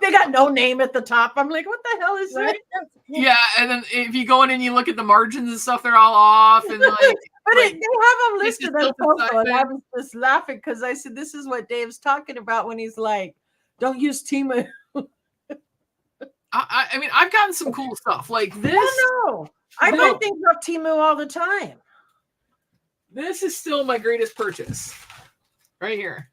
They got no name at the top. I'm like, what the hell is that? Yeah, and then if you go in and you look at the margins and stuff, they're all off. And like, but they have them listed as Funko, and I was just laughing because I said, this is what Dave's talking about when he's like, don't use Temu. I mean, I've gotten some cool stuff like this. I buy things off Temu all the time. This is still my greatest purchase. Right here.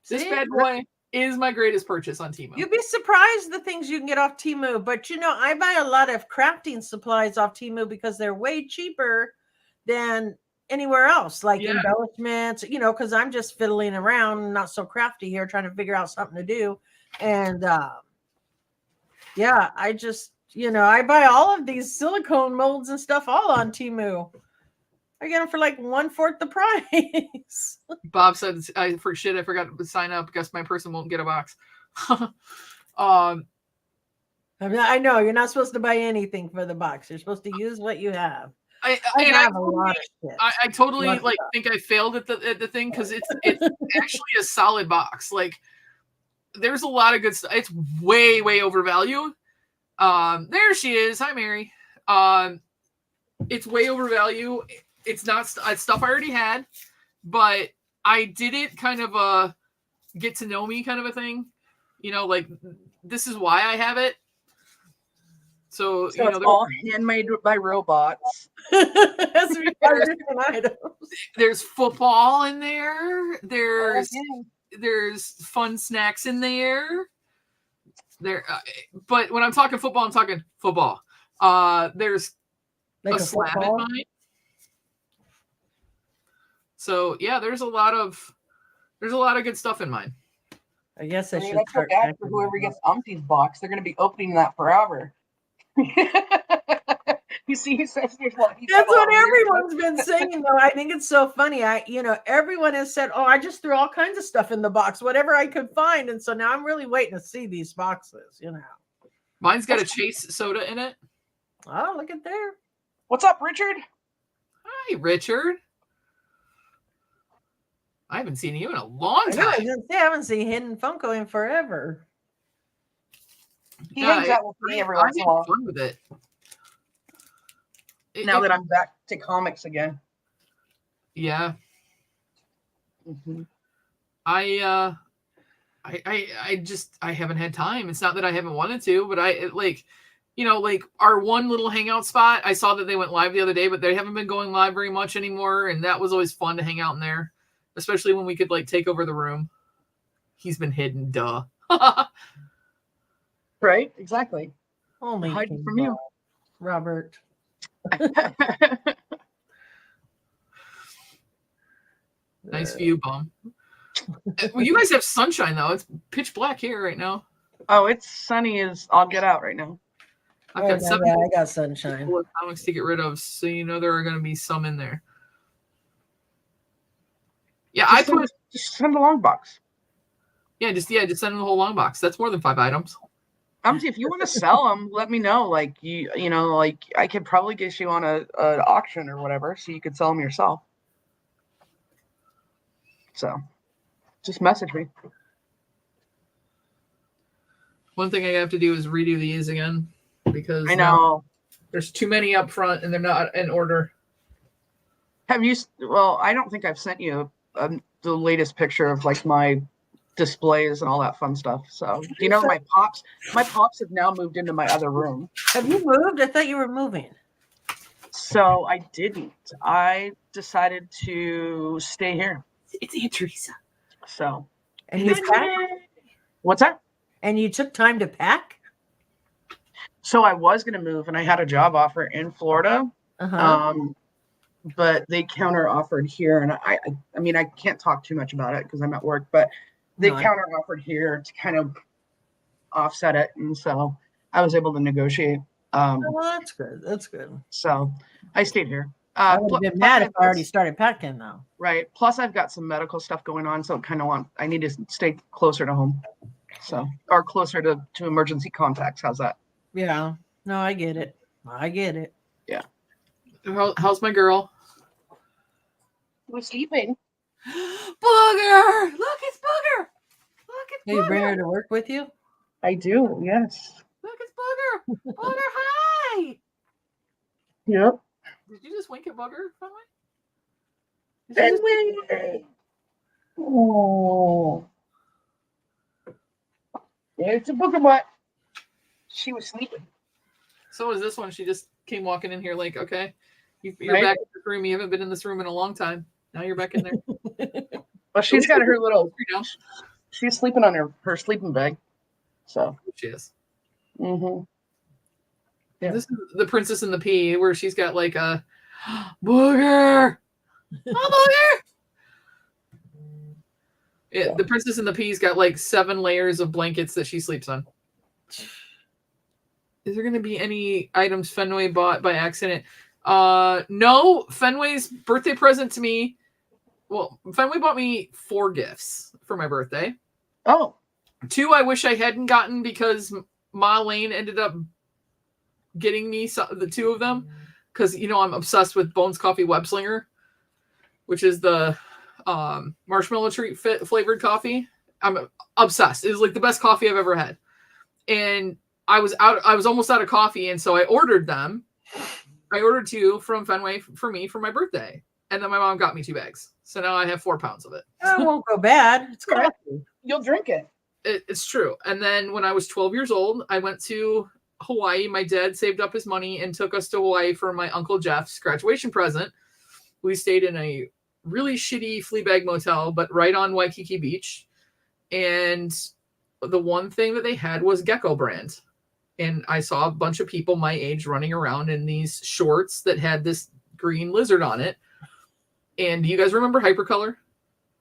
This bad boy is my greatest purchase on Temu. You'd be surprised the things you can get off Temu. But, you know, I buy a lot of crafting supplies off Temu because they're way cheaper than anywhere else, like embellishments, because I'm just fiddling around, not so crafty here, trying to figure out something to do. And I just, I buy all of these silicone molds and stuff all on Temu. I get them for like 1/4 the price. Bob said, I forgot to sign up. Guess my person won't get a box. I know you're not supposed to buy anything for the box. You're supposed to use what you have. I totally think I failed at the thing because it's actually a solid box. Like, there's a lot of good stuff. It's way overvalued. There she is. Hi, Mary. It's way overvalued. It's not it's stuff I already had, but I did it kind of a get to know me kind of a thing. Like, this is why I have it. So it's all handmade by robots. There's football in there. There's fun snacks in there. But when I'm talking football, I'm talking football. There's like a slab in mine. So there's a lot of good stuff in mine. I guess I should start bad for whoever gets Umpty's box. They're going to be opening that forever. You see, he says there's what. That's what everyone's been saying, though. I think it's so funny. Everyone has said, "Oh, I just threw all kinds of stuff in the box, whatever I could find," and so now I'm really waiting to see these boxes. Mine's got a Chase soda in it. Oh, look at there! What's up, Richard? Hi, Richard. I haven't seen you in a long time. I haven't seen Hidden Funko in forever. He hangs out with me every once in a while. Fun with it. Now that I'm back to comics again. Yeah. Mm-hmm. I haven't had time. It's not that I haven't wanted to, but our one little hangout spot, I saw that they went live the other day, but they haven't been going live very much anymore. And that was always fun to hang out in there, especially when we could take over the room. He's been hidden, duh. Right? Exactly. Only hiding from you, Robert. Nice view, Bum. Well, you guys have sunshine though. It's pitch black here right now. Oh, it's sunny as I'll get out right now. I got sunshine. Comics to get rid of, so there are going to be some in there. Yeah, just send a long box. Yeah, just send them the whole long box. That's more than 5 items. If you want to sell them, let me know. I could probably get you on an auction or whatever, so you could sell them yourself. So, just message me. One thing I have to do is redo these again because I know there's too many up front and they're not in order. Have you? Well, I don't think I've sent you the latest picture of my displays and all that fun stuff. So my pops have now moved into my other room. Have you moved? I thought you were moving. So I didn't. I decided to stay here. It's Aunt Teresa. So and you what's that? And you took time to pack? So I was going to move and I had a job offer in Florida. But they counter offered here, and I can't talk too much about it because I'm at work, but they counter offered here to kind of offset it, and so I was able to negotiate. That's good. That's good. So I stayed here. I would have been mad if I already started packing though. Right. Plus, I've got some medical stuff going on, so I need to stay closer to home, or closer to emergency contacts. How's that? Yeah. No, I get it. Yeah. How's my girl? We're sleeping. Booger! Look, it's Booger! Look, it's Booger! You bring her to work with you? I do, yes. Look, it's Booger! Booger, hi! Yep. Did you just wink at Booger, by the way? Oh. Yeah, it's a Booger butt. She was sleeping. So was this one. She just came walking in here okay, you're back in this room. You haven't been in this room in a long time. Now you're back in there. Well, she's got her little. She's sleeping on her sleeping bag. So she is. Mm-hmm. Yeah. This is the Princess and the Pea, where she's got a Booger. Mother! Yeah, the Princess and the Pea's got like 7 layers of blankets that she sleeps on. Is there going to be any items Fenway bought by accident? No. Fenway's birthday present to me. Well, Fenway bought me 4 gifts for my birthday. Oh. 2 I wish I hadn't gotten because Ma Lane ended up getting me the 2 of them. Because, I'm obsessed with Bones Coffee Web Slinger, which is the marshmallow treat flavored coffee. I'm obsessed. It was like the best coffee I've ever had. And I was almost out of coffee, and so I ordered them. I ordered 2 from Fenway for me for my birthday. And then my mom got me 2 bags. So now I have 4 pounds of it. That won't go bad. It's coffee. You'll drink it. It's true. And then when I was 12 years old, I went to Hawaii. My dad saved up his money and took us to Hawaii for my Uncle Jeff's graduation present. We stayed in a really shitty flea bag motel, but right on Waikiki Beach. And the one thing that they had was Gecko brand. And I saw a bunch of people my age running around in these shorts that had this green lizard on it. And do you guys remember Hypercolor?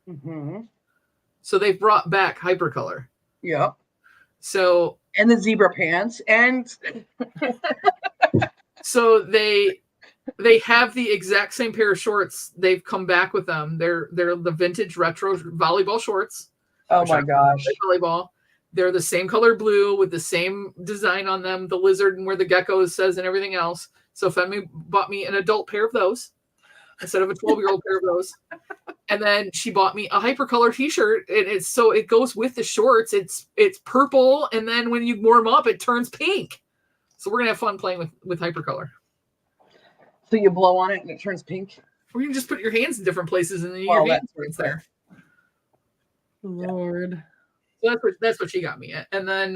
Mm-hmm. So they've brought back Hypercolor. Yep. So and the zebra pants and so they have the exact same pair of shorts. They've come back with them. They're the vintage retro volleyball shorts. Oh my gosh. Volleyball. They're the same color blue with the same design on them, the lizard and where the gecko says and everything else. So Fenway bought me an adult pair of those instead of a 12-year-old pair of those. And then she bought me a Hypercolor t-shirt, and it goes with the shorts. It's purple, and then when you warm up, it turns pink. So we're gonna have fun playing with Hypercolor. So you blow on it and it turns pink? Or you can just put your hands in different places and then your hands are there. Lord. So that's what she got me. And then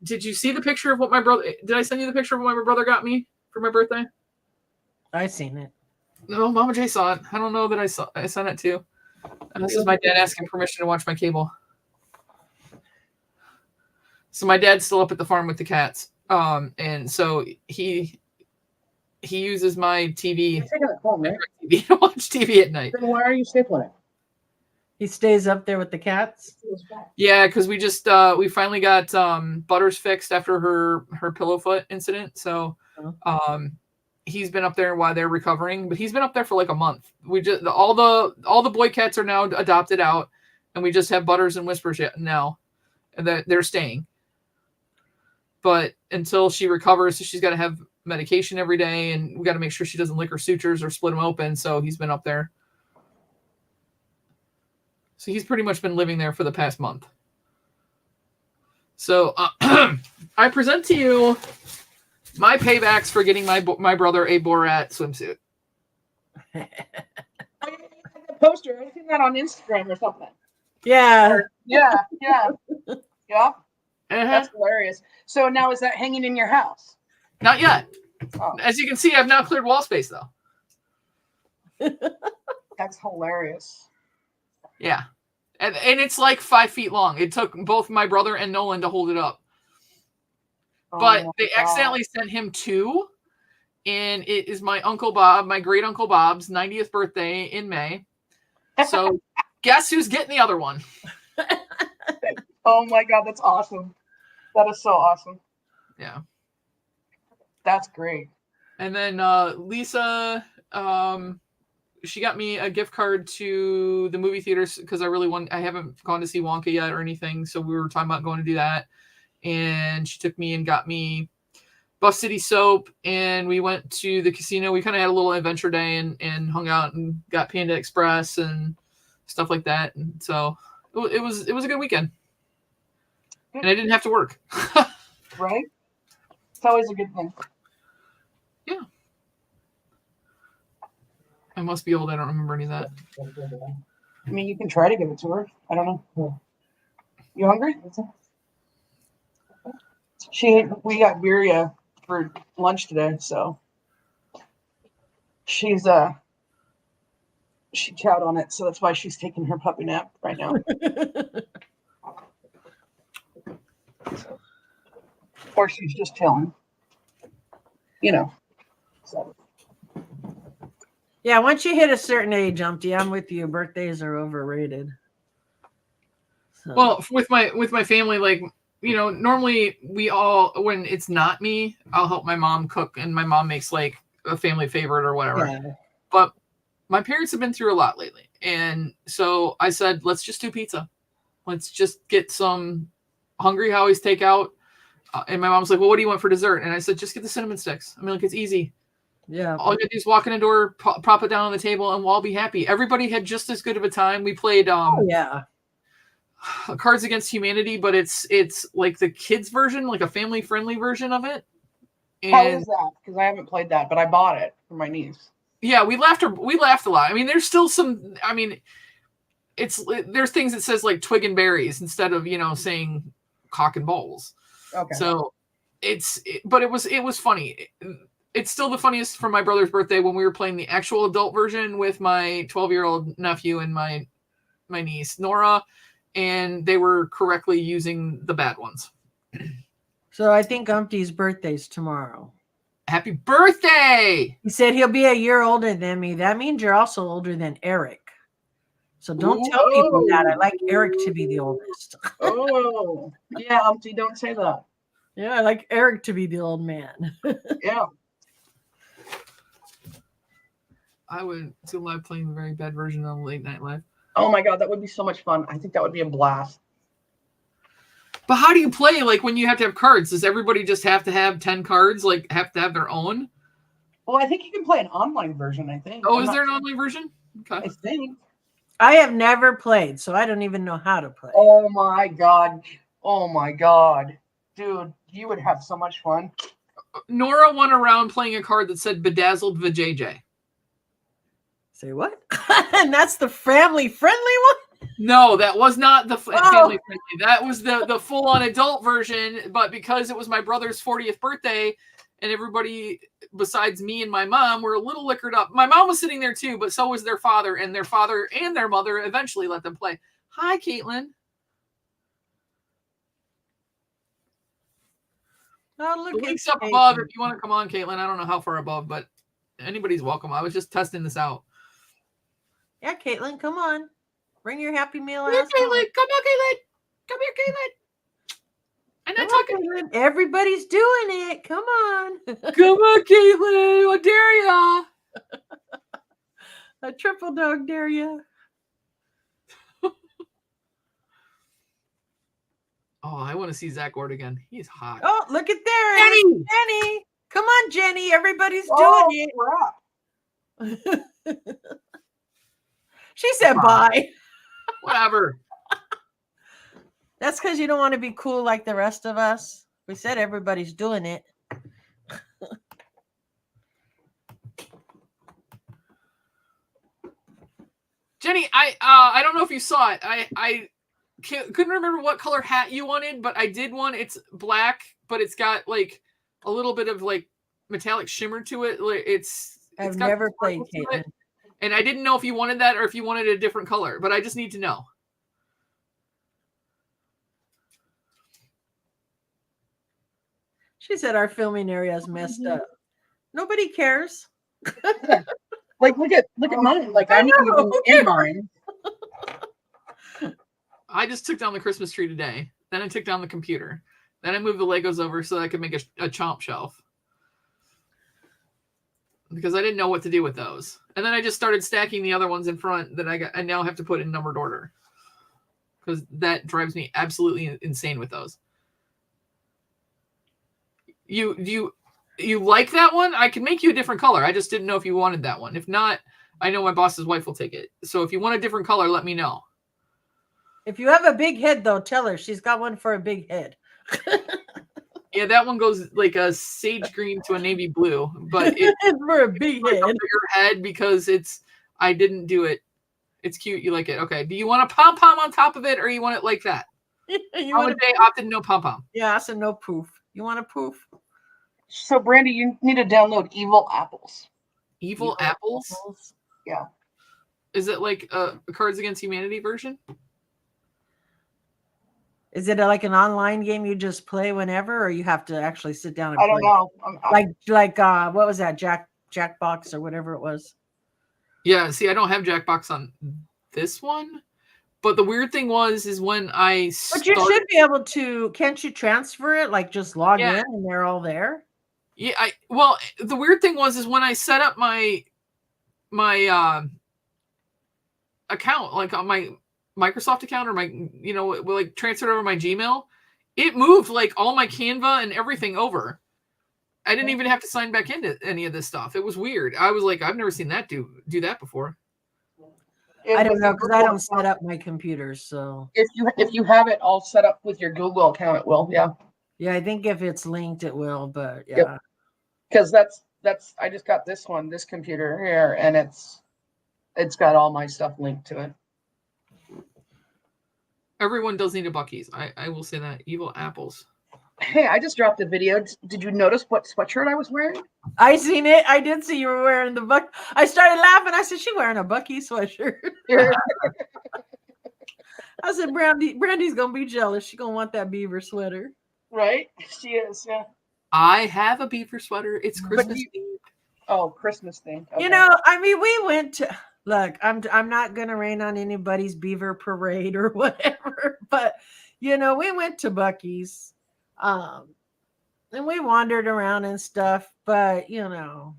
did you see the picture of what my brother did I send you the picture of what my brother got me for my birthday? I seen it. No, Mama J saw it. I don't know that I sent it to. And this is my dad asking permission to watch my cable. So my dad's still up at the farm with the cats. And so he uses my TV. You're taking it home, right? TV to watch TV at night. Then why are you stapling it? He stays up there with the cats. Yeah, because we just we finally got Butters fixed after her pillow foot incident. So he's been up there while they're recovering, but he's been up there for like a month. We just all the boy cats are now adopted out, and we just have Butters and Whispers now, and they're staying. But until she recovers, so she's got to have medication every day, and we got to make sure she doesn't lick her sutures or split them open. So he's been up there. So he's pretty much been living there for the past month. So I present to you my paybacks for getting my brother a Borat swimsuit. The poster. I seen that on Instagram or something. Yeah. Yeah. Yeah. Yeah. That's hilarious. So now is that hanging in your house? Not yet. Oh. As you can see, I've now cleared wall space though. That's hilarious. Yeah. And it's like 5 feet long. It took both my brother and Nolan to hold it up. But they accidentally sent him 2. And it is my Uncle Bob, my great Uncle Bob's 90th birthday in May. So guess who's getting the other one? Oh my God, that's awesome. That is so awesome. Yeah. That's great. And then Lisa, she got me a gift card to the movie theaters because I haven't gone to see Wonka yet or anything. So we were talking about going to do that. And she took me and got me Buff City soap, and we went to the casino. We kind of had a little adventure day and hung out and got Panda Express and stuff like that. And so it was a good weekend. And I didn't have to work. Right? It's always a good thing. Yeah. I must be old. I don't remember any of that. I mean, you can try to give it to her. I don't know. You hungry? We got birria for lunch today, so she chowed on it, so that's why she's taking her puppy nap right now. Or she's just chilling, So Yeah, once you hit a certain age, Umpty, I'm with you. Birthdays are overrated. So. Well, with my family, like, you know, normally we all, when it's not me, I'll help my mom cook, and my mom makes like a family favorite or whatever. Yeah. But my parents have been through a lot lately, and so I said, let's just do pizza. Let's just get some Hungry Howie's takeout. And my mom's like, well, what do you want for dessert? And I said, just get the cinnamon sticks. I mean, like, it's easy. Yeah. All you gotta do is walk in the door, prop it down on the table, and we'll all be happy. Everybody had just as good of a time. We played Cards Against Humanity, but it's like the kids version, like a family friendly version of it. And how is that? Because I haven't played that, but I bought it for my niece. Yeah, we laughed a lot. I mean, there's still some. I mean, there's things that says like twig and berries instead of, you know, saying cock and balls. Okay. So but it was funny. It's still the funniest for my brother's birthday when we were playing the actual adult version with my 12-year-old nephew and my niece Nora, and they were correctly using the bad ones. So I think Umpty's birthday's tomorrow. Happy birthday! He said he'll be a year older than me. That means you're also older than Eric. So don't tell people that. I like Eric to be the oldest. Oh, yeah, Umpty, don't say that. Yeah, I like Eric to be the old man. Yeah. I would still love playing the very bad version of Late Night Live. Oh my God, that would be so much fun. I think that would be a blast. But how do you play, like, when you have to have cards? Does everybody just have to have 10 cards, like, have to have their own? Well, I think you can play an online version, I think. Oh, is there an online version? Okay. I think. I have never played, so I don't even know how to play. Oh my God. Oh my God. Dude, you would have so much fun. Nora went around playing a card that said Bedazzled Vajayjay. Say what? And that's the family-friendly one? No, that was not the family friendly. That was the full-on adult version. But because it was my brother's 40th birthday, and everybody besides me and my mom were a little liquored up. My mom was sitting there too, but so was their father, and their mother eventually let them play. Hi, Caitlin. Oh, look, the link's up above if you want to come on, Caitlin. I don't know how far above, but anybody's welcome. I was just testing this out. Yeah, Caitlin, come on. Bring your Happy Meal. Come on, Caitlin. Come here, Caitlin. I'm not talking. Caitlin. Everybody's doing it. Come on. Come on, Caitlin. I dare ya. A triple dog dare ya. Oh, I want to see Zach Ord again. He's hot. Oh, look at there. Jenny. Come on, Jenny. Everybody's doing it. She said bye. Whatever. That's because you don't want to be cool like the rest of us. We said everybody's doing it. Jenny, I don't know if you saw it. I couldn't remember what color hat you wanted, but I did one. It's black, but it's got like a little bit of like metallic shimmer to it. I've never played Caitlin. And I didn't know if you wanted that or if you wanted a different color, but I just need to know. She said our filming area is messed up. Nobody cares. Like, look at mine. Like, I'm even in mine. I just took down the Christmas tree today. Then I took down the computer. Then I moved the Legos over so that I could make a chomp shelf. Because I didn't know what to do with those. And then I just started stacking the other ones in front that I now have to put in numbered order. Because that drives me absolutely insane with those. You like that one? I can make you a different color. I just didn't know if you wanted that one. If not, I know my boss's wife will take it. So if you want a different color, let me know. If you have a big head, though, tell her she's got one for a big head. Yeah, that one goes like a sage green to a navy blue, but it's for a big like head. a bigger head because I didn't do it. It's cute. You like it. Okay. Do you want a pom-pom on top of it or you want it like that? You want Holiday opted no pom-pom. Yeah, I said no poof. You want a poof? So, Brandy, you need to download Evil Apples. Evil Apples? Yeah. Is it like a Cards Against Humanity version? Is it like an online game you just play whenever, or you have to actually sit down and I play? don't know. Like what was that, Jackbox or whatever it was? Yeah, see, I don't have Jackbox on this one. But the weird thing is when I But you should be able to. Can't you transfer it? Like just log in and they're all there. Yeah, well, the weird thing is when I set up my account, like on my Microsoft account or my, like transferred over my Gmail, it moved like all my Canva and everything over. I didn't even have to sign back into any of this stuff. It was weird. I was like, I've never seen that do that before. I don't know because I don't set up my computers. So if you have it all set up with your Google account, it will. Yeah. Yeah, I think if it's linked, it will. But yeah, because that's I just got this computer here, and it's got all my stuff linked to it. Everyone does need a Buc-ee's. I will say that. Evil apples. Hey, I just dropped a video. Did you notice what sweatshirt I was wearing? I seen it. I did see you were wearing the Buc. I started laughing. I said, "She's wearing a Buc-ee's sweatshirt." I said, Brandy's gonna be jealous. She's gonna want that beaver sweater. Right? She is. Yeah. I have a beaver sweater. It's Christmas themed. Oh, Christmas thing. Okay. I mean, we went to look. I'm not gonna rain on anybody's beaver parade or whatever, but we went to Buc-ee's. And we wandered around and stuff, but I don't know.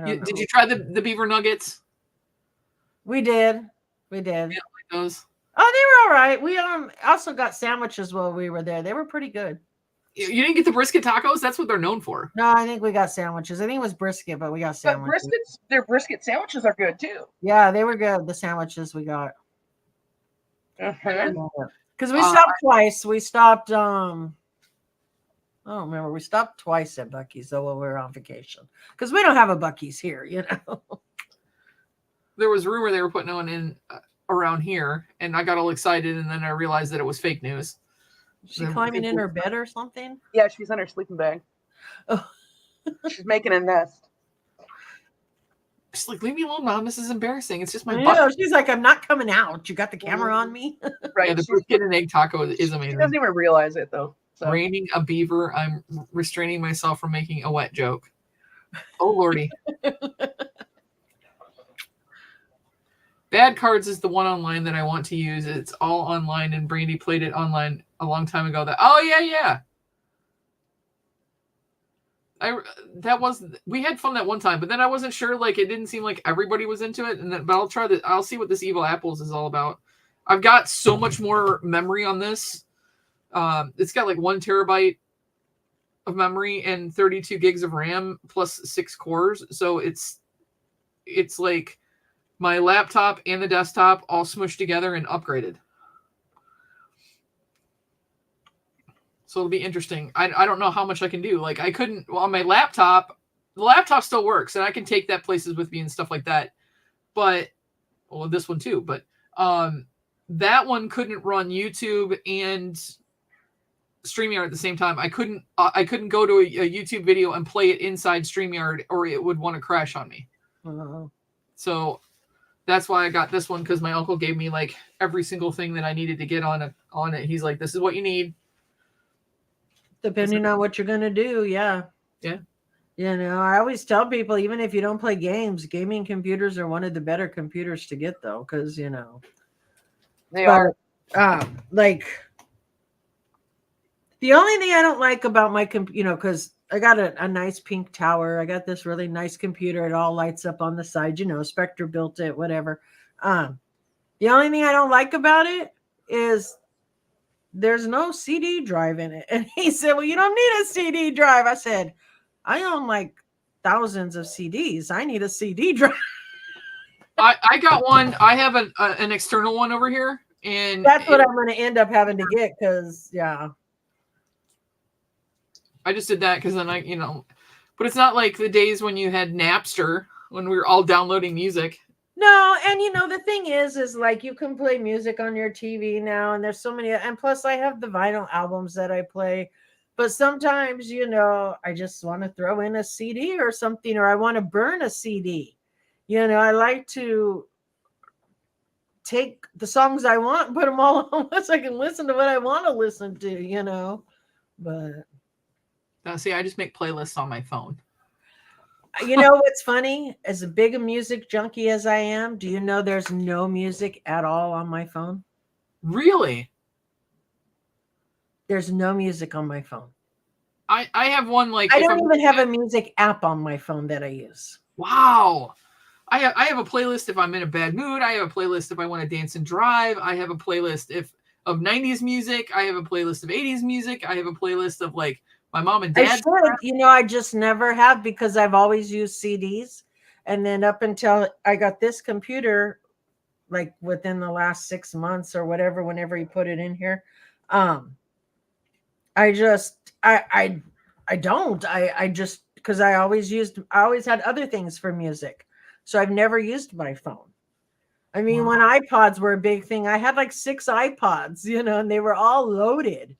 Did you try the beaver nuggets? We did. Yeah, like those. Oh, they were all right. We also got sandwiches while we were there. They were pretty good. You didn't get the brisket tacos? That's what they're known for. No, I think we got sandwiches. I think it was brisket, but we got sandwiches. But their brisket sandwiches are good too. Yeah, they were good. The sandwiches we got. Uh-huh. Because we stopped twice. We stopped. I don't remember. We stopped twice at Buc-ee's though while we were on vacation. Because we don't have a Buc-ee's here, There was rumor they were putting one in around here, and I got all excited, and then I realized that it was fake news. Is she climbing in her bed or something? Yeah, she's in her sleeping bag. Oh. She's making a nest. She's like, leave me alone, Mom. This is embarrassing. It's just my butt. She's like, I'm not coming out. You got the camera on me? Right. Yeah, the brisket and egg taco is amazing. She doesn't even realize it, though. So. Raining a beaver. I'm restraining myself from making a wet joke. Oh, Lordy. Bad Cards is the one online that I want to use. It's all online, and Brandy played it online a long time ago. Yeah. We had fun that one time, but then I wasn't sure. Like, it didn't seem like everybody was into it. But I'll see what this Evil Apples is all about. I've got so much more memory on this. It's got like 1 terabyte of memory and 32 gigs of RAM plus 6 cores. So it's like my laptop and the desktop all smushed together and upgraded. So it'll be interesting. I don't know how much I can do. Like I couldn't on my laptop. The laptop still works, and I can take that places with me and stuff like that. But this one too. But that one couldn't run YouTube and StreamYard at the same time. I couldn't go to a YouTube video and play it inside StreamYard, or it would want to crash on me. So that's why I got this one, because my uncle gave me like every single thing that I needed to get on it. He's like, this is what you need. Depending on what you're going to do. Yeah. I always tell people, even if you don't play games, gaming computers are one of the better computers to get, though, because they are. Like the only thing I don't like about my computer, because I got a nice pink tower. I got this really nice computer. It all lights up on the side. Spectre built it, whatever. The only thing I don't like about it is there's no CD drive in it. And he said, well, you don't need a CD drive. I said, I own like thousands of CDs. I need a CD drive. I got one. I have an external one over here. And that's what I'm going to end up having to get, because, yeah. I just did that because then but it's not like the days when you had Napster, when we were all downloading music. No, and the thing is like you can play music on your TV now, and there's so many, and plus I have the vinyl albums that I play, but sometimes, I just want to throw in a CD or something, or I want to burn a CD. I like to take the songs I want and put them all on so I can listen to what I want to listen to, but. See, I just make playlists on my phone. You know what's funny? As a big a music junkie as I am, do you know there's no music at all on my phone? Really? There's no music on my phone. I have one like I don't even have a music app on my phone that I use. Wow. I have a playlist if I'm in a bad mood. I have a playlist if I want to dance and drive. I have a playlist of 90s music. I have a playlist of 80s music. I have a playlist of like my mom and dad's. I just never have because I've always used CDs. And then up until I got this computer, like within the last 6 months or whatever, whenever you put it in here, I just because I always had other things for music. So I've never used my phone. I mean, when iPods were a big thing, I had like 6 iPods, and they were all loaded,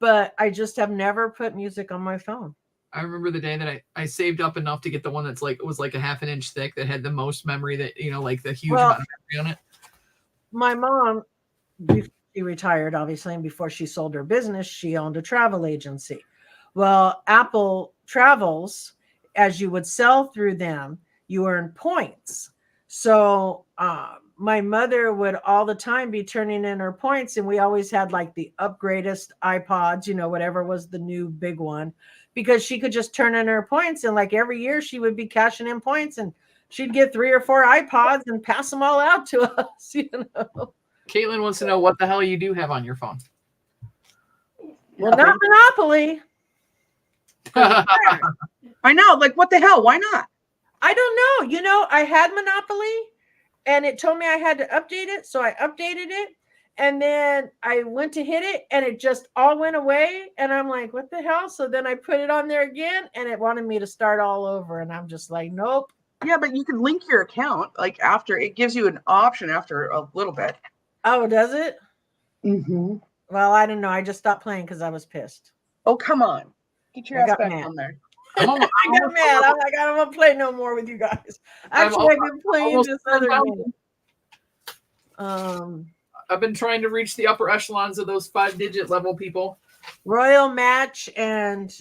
but I just have never put music on my phone. I remember the day that I saved up enough to get the one that's like, it was like a half an inch thick that had the most memory that, like the huge amount of memory on it. My mom, before she retired, obviously, and before she sold her business, she owned a travel agency. Well, Apple Travels, as you would sell through them, you earn points. So my mother would all the time be turning in her points, and we always had like the upgradest iPods, whatever was the new big one, because she could just turn in her points, and like every year she would be cashing in points, and she'd get 3 or 4 iPods and pass them all out to us. Caitlin wants to know what the hell you do have on your phone. Well, not Monopoly. I know, like what the hell? Why not? I don't know. I had Monopoly and it told me I had to update it. So I updated it and then I went to hit it and it just all went away. And I'm like, what the hell? So then I put it on there again and it wanted me to start all over. And I'm just like, nope. Yeah, but you can link your account like after it gives you an option after a little bit. Oh, does it? Mm-hmm. Well, I don't know. I just stopped playing because I was pissed. Oh, come on. Get your ass back on there. I got mad. I'm like, I don't want to play no more with you guys. Actually, I've been playing this other game. I've been trying to reach the upper echelons of those 5-digit level people. Royal Match and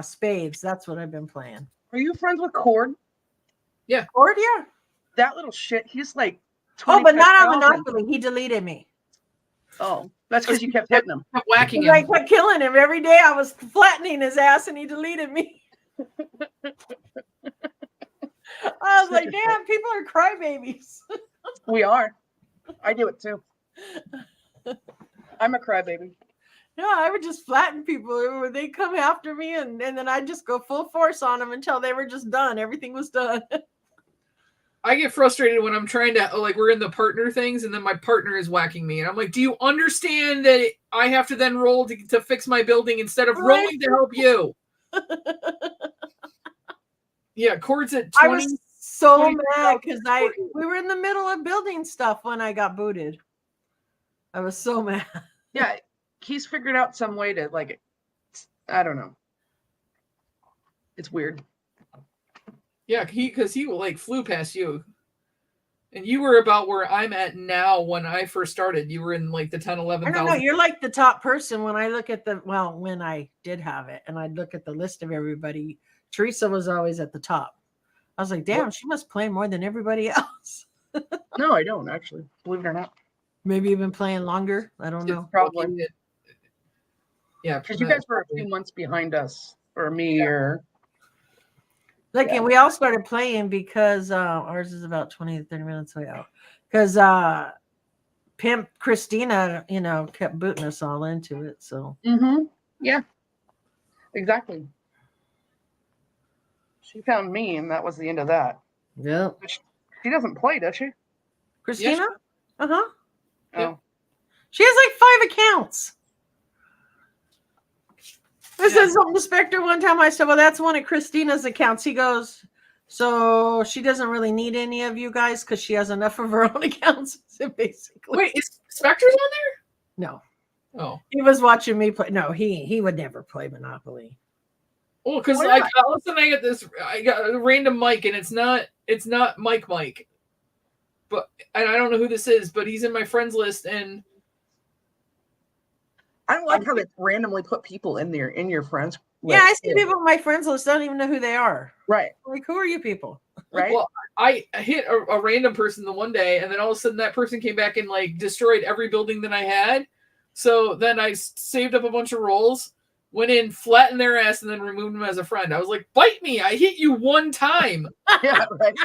Spades. That's what I've been playing. Are you friends with Cord? Yeah. Cord, yeah. That little shit. He's like 20. Oh, but not on Monopoly. He deleted me. Oh, that's because you kept hitting him. Kept whacking him. I kept killing him. Every day I was flattening his ass and he deleted me. I was like, damn, people are crybabies. We are. I do it too. I'm a crybaby. No, I would just flatten people. They'd come after me and then I'd just go full force on them until they were just done. Everything was done. I get frustrated when I'm trying to, like, we're in the partner things and then my partner is whacking me. And I'm like, do you understand that I have to then roll to fix my building instead of rolling to help you? Yeah, Cord's at 20. I was so mad because we were in the middle of building stuff when I got booted. I was so mad. Yeah, he's figured out some way to, like, I don't know. It's weird. Yeah, because he like flew past you. And you were about where I'm at now when I first started. You were in like the 10, 11,000. I don't know. You're like the top person when I look at when I did have it and I'd look at the list of everybody. Teresa was always at the top. I was like, damn, she must play more than everybody else. No, I don't actually. Believe it or not. Maybe you've been playing longer. I don't know. Probably. Yeah. Because you guys were a few months behind us or me or... Like, and we all started playing because ours is about 20 to 30 minutes away out. Because Pimp Christina, kept booting us all into it. So, yeah, exactly. She found me, and that was the end of that. Yeah. She doesn't play, does she? Christina? Yes. Uh-huh. Oh. She has like 5 accounts. I said something to Spectre one time. I said, well, that's one of Christina's accounts. He goes, so she doesn't really need any of you guys because she has enough of her own accounts, basically. Wait, is Spectre's on there? No. Oh. He was watching me play. No, he would never play Monopoly. Well, because all of a sudden I got a random mic, and it's not Mike, but and I don't know who this is, but he's in my friends list, and I don't like how they randomly put people in there in your friends list. Yeah, I see people on my friends list. I don't even know who they are. Right. Like, who are you people? Right. Well, I hit a random person the one day, and then all of a sudden that person came back and like destroyed every building that I had. So then I saved up a bunch of rolls, went in, flattened their ass, and then removed them as a friend. I was like, bite me! I hit you one time. Yeah, right.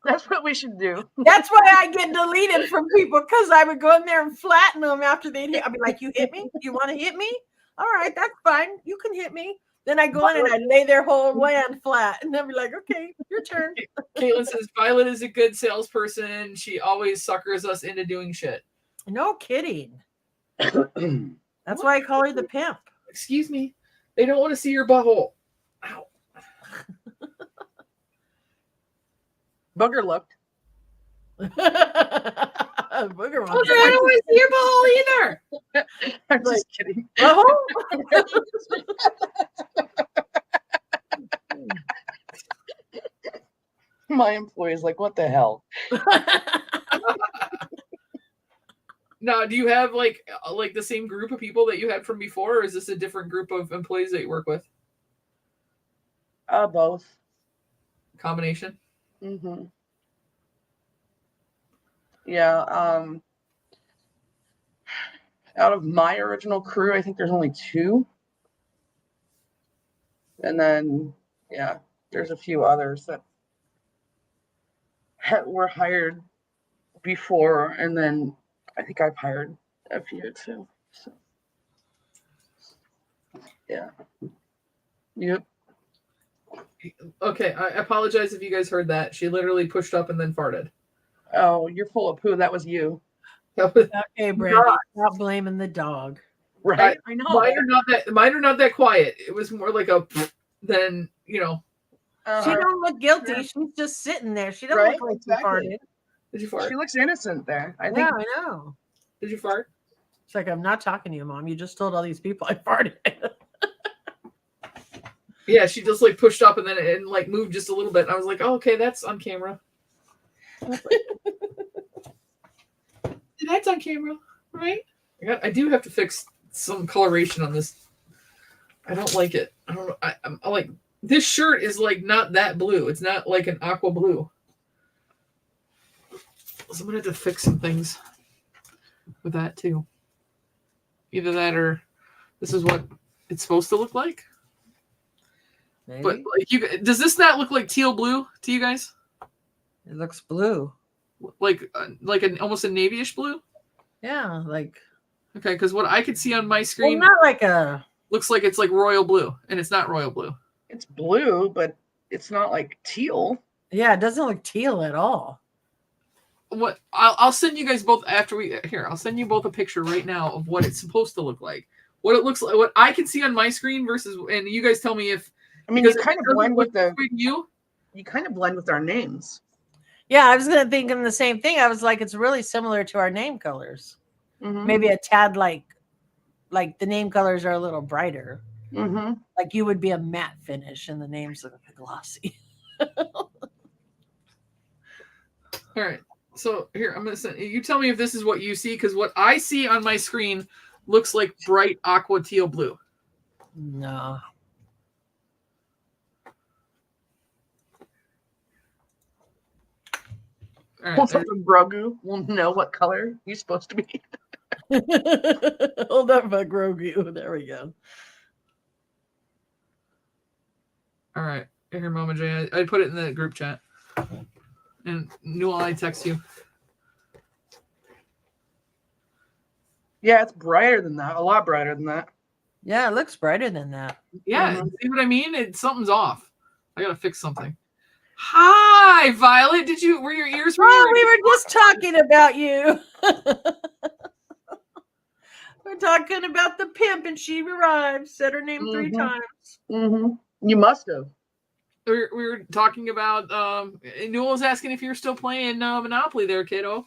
That's what we should do. That's why I get deleted from people, because I would go in there and flatten them after they'd hit. I'd be like, you hit me? You want to hit me? All right, that's fine. You can hit me. Then I go in and I lay their whole land flat. And they'll be like, okay, your turn. Caitlin says, Violet is a good salesperson. She always suckers us into doing shit. No kidding. That's why I call her the pimp. Excuse me. They don't want to see your butthole. Ow. Booger looked. Booger wants I don't want to see your butthole either. I'm just kidding. My employee's like, what the hell? Now, do you have like the same group of people that you had from before, or is this a different group of employees that you work with? Both. Combination? Mm-hmm. Yeah. Out of my original crew, I think there's only 2. And then, yeah, there's a few others that were hired before, and then I think I've hired a few too. So, yeah. Yep. Okay, I apologize if you guys heard that. She literally pushed up and then farted. Oh, you're full of poo. That was you. Okay, Brandy, stop blaming the dog. Right? I know. Mine are not that quiet. It was more like a than, She don't look guilty. She's just sitting there. She doesn't look like she farted. Did you fart? She looks innocent there. I think. Yeah, I know. Did you fart? It's like, I'm not talking to you, Mom. You just told all these people I farted. Yeah, she just like pushed up and then and like moved just a little bit. And I was like, oh, okay, that's on camera. That's on camera, right? I do have to fix some coloration on this. I don't like it. I don't know. I'm like, this shirt is like not that blue. It's not like an aqua blue. So I'm gonna have to fix some things with that too. Either that or this is what it's supposed to look like. Maybe. But like, does this not look like teal blue to you guys? It looks blue. Like almost a navy-ish blue? Yeah, like. Okay, because what I could see on my screen, not like a. looks like it's like royal blue, and it's not royal blue. It's blue, but it's not like teal. Yeah, it doesn't look teal at all. What I'll send you guys both after we here. I'll send you both a picture right now of what it's supposed to look like. What it looks like, what I can see on my screen versus, and you guys tell me if. I mean, you kind of blend with you. You kind of blend with our names. Yeah, I was gonna think of the same thing. I was like, it's really similar to our name colors. Mm-hmm. Maybe a tad like the name colors are a little brighter. Mm-hmm. Like you would be a matte finish, and the names are glossy. All right. So here, I'm gonna send you. Tell me if this is what you see, because what I see on my screen looks like bright aqua teal blue. No. All right, from Grogu, we'll know what color he's supposed to be. Hold up, Grogu. There we go. All right, here, Mama J. I put it in the group chat, and Newell, I text you. Yeah, it's brighter than that. A lot brighter than that. Yeah, it looks brighter than that. Yeah, see what I mean? Something's off. I gotta fix something. Hi, Violet. Were your ears? Oh, we were just talking about you. We're talking about the pimp, and she arrived. Said her name 3 times. Mm-hmm. You must have. We were talking about. Newell was asking if you're still playing Monopoly, there, kiddo.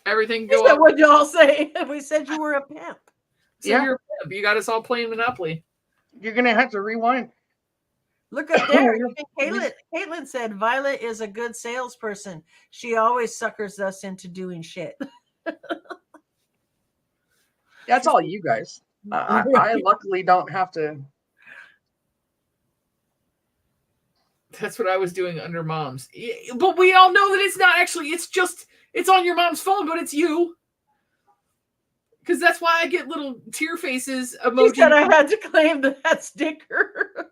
Everything go up. What y'all say? We said you were a pimp. So you're a pimp. You got us all playing Monopoly. You're gonna have to rewind. Look up there. Caitlin said Violet is a good salesperson. She always suckers us into doing shit. That's all you guys. I luckily don't have to. That's what I was doing under Mom's. But we all know that it's not actually. It's on your mom's phone, but it's you. Because that's why I get little tear faces emoji. She said I had to claim that sticker.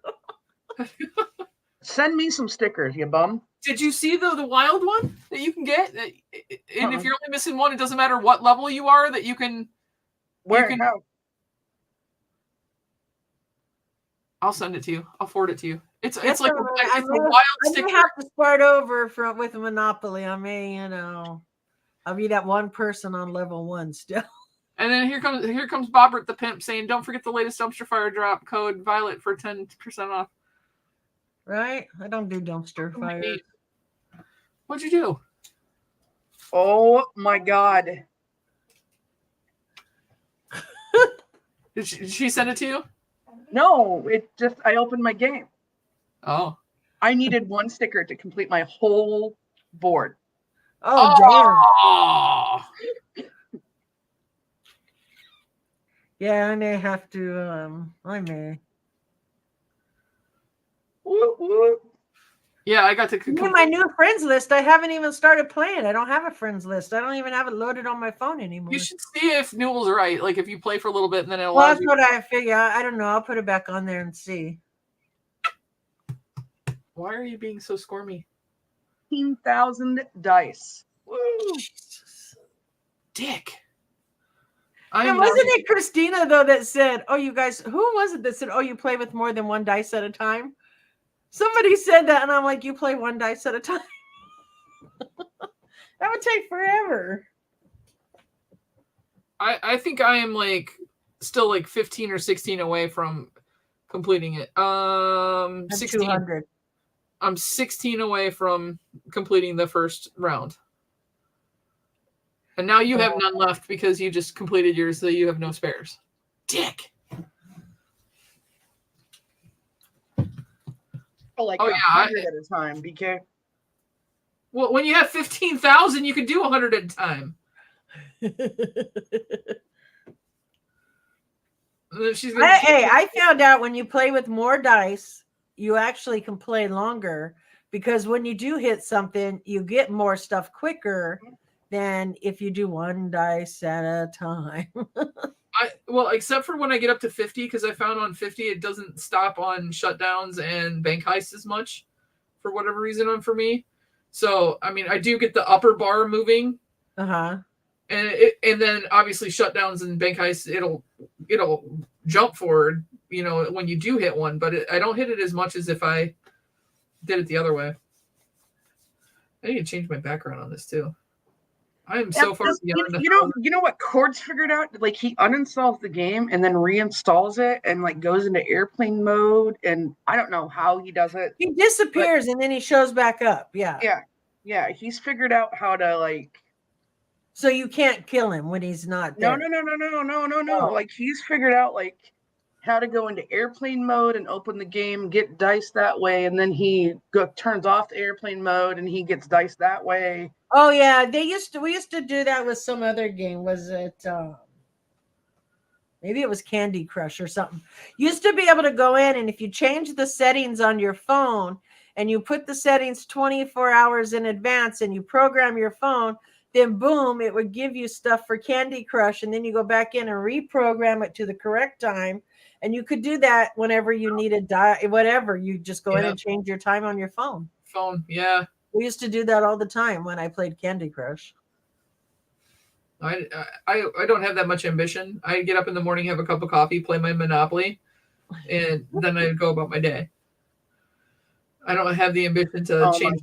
Send me some stickers, you bum. Did you see the wild one that you can get? And if you're only missing one, it doesn't matter what level you are, that you can. How? I'll send it to you. I'll forward it to you. It's like it's a wild sticker. I may have to start over with Monopoly. I may, I'll be that one person on level 1 still. And then here comes Bobbert the pimp saying, "Don't forget the latest dumpster fire drop code Violet for 10% off." Right? I don't do dumpster fire. What'd you do? Oh my God! Did she send it to you? No, I opened my game. Oh. I needed one sticker to complete my whole board. Oh. Damn. Yeah, I may have to, I may. Yeah, I got to my new friends list. I haven't even started playing. I don't have a friends list. I don't even have it loaded on my phone anymore. You should see if Newell's right. Like if you play for a little bit and then it allows Well, that's what I figure. I don't know. I'll put it back on there and see. Why are you being so squirmy? 15,000 dice. Woo! Jesus. Dick. And wasn't it Christina, though, that said, oh, you guys, who was it that said, oh, you play with more than one dice at a time? Somebody said that, and I'm like, you play one dice at a time? That would take forever. I think I am still 15 or 16 away from completing it. 16. 200. I'm 16 away from completing the first round. And now you have none left because you just completed yours, so you have no spares. Dick. Oh yeah, 100 at a time, BK. Well, when you have 15,000, you can do 100 at a time. I found out when you play with more dice, you actually can play longer, because when you do hit something, you get more stuff quicker than if you do one dice at a time. Except for when I get up to 50, because I found on 50 it doesn't stop on shutdowns and bank heists as much for whatever reason for me. So I mean, I do get the upper bar moving. And then obviously shutdowns and bank heists, it'll jump forward, when you do hit one, but I don't hit it as much as if I did it the other way. I need to change my background on this too. I am so far beyond. You know what Cord's figured out? Like, he uninstalls the game and then reinstalls it and goes into airplane mode, and I don't know how he does it. He disappears and then he shows back up. Yeah. He's figured out how to So you can't kill him when he's not there. No. He's figured out how to go into airplane mode and open the game, get dice that way, and then he turns off the airplane mode and he gets dice that way. Oh yeah, we used to do that with some other game. Was it maybe it was Candy Crush or something? Used to be able to go in, and if you change the settings on your phone and you put the settings 24 hours in advance and you program your phone, then boom, it would give you stuff for Candy Crush, and then you go back in and reprogram it to the correct time. And you could do that whenever you needed whatever. You just go in and change your time on your phone. Yeah. We used to do that all the time when I played Candy Crush. I don't have that much ambition. I get up in the morning, have a cup of coffee, play my Monopoly, and then I go about my day. I don't have the ambition to change.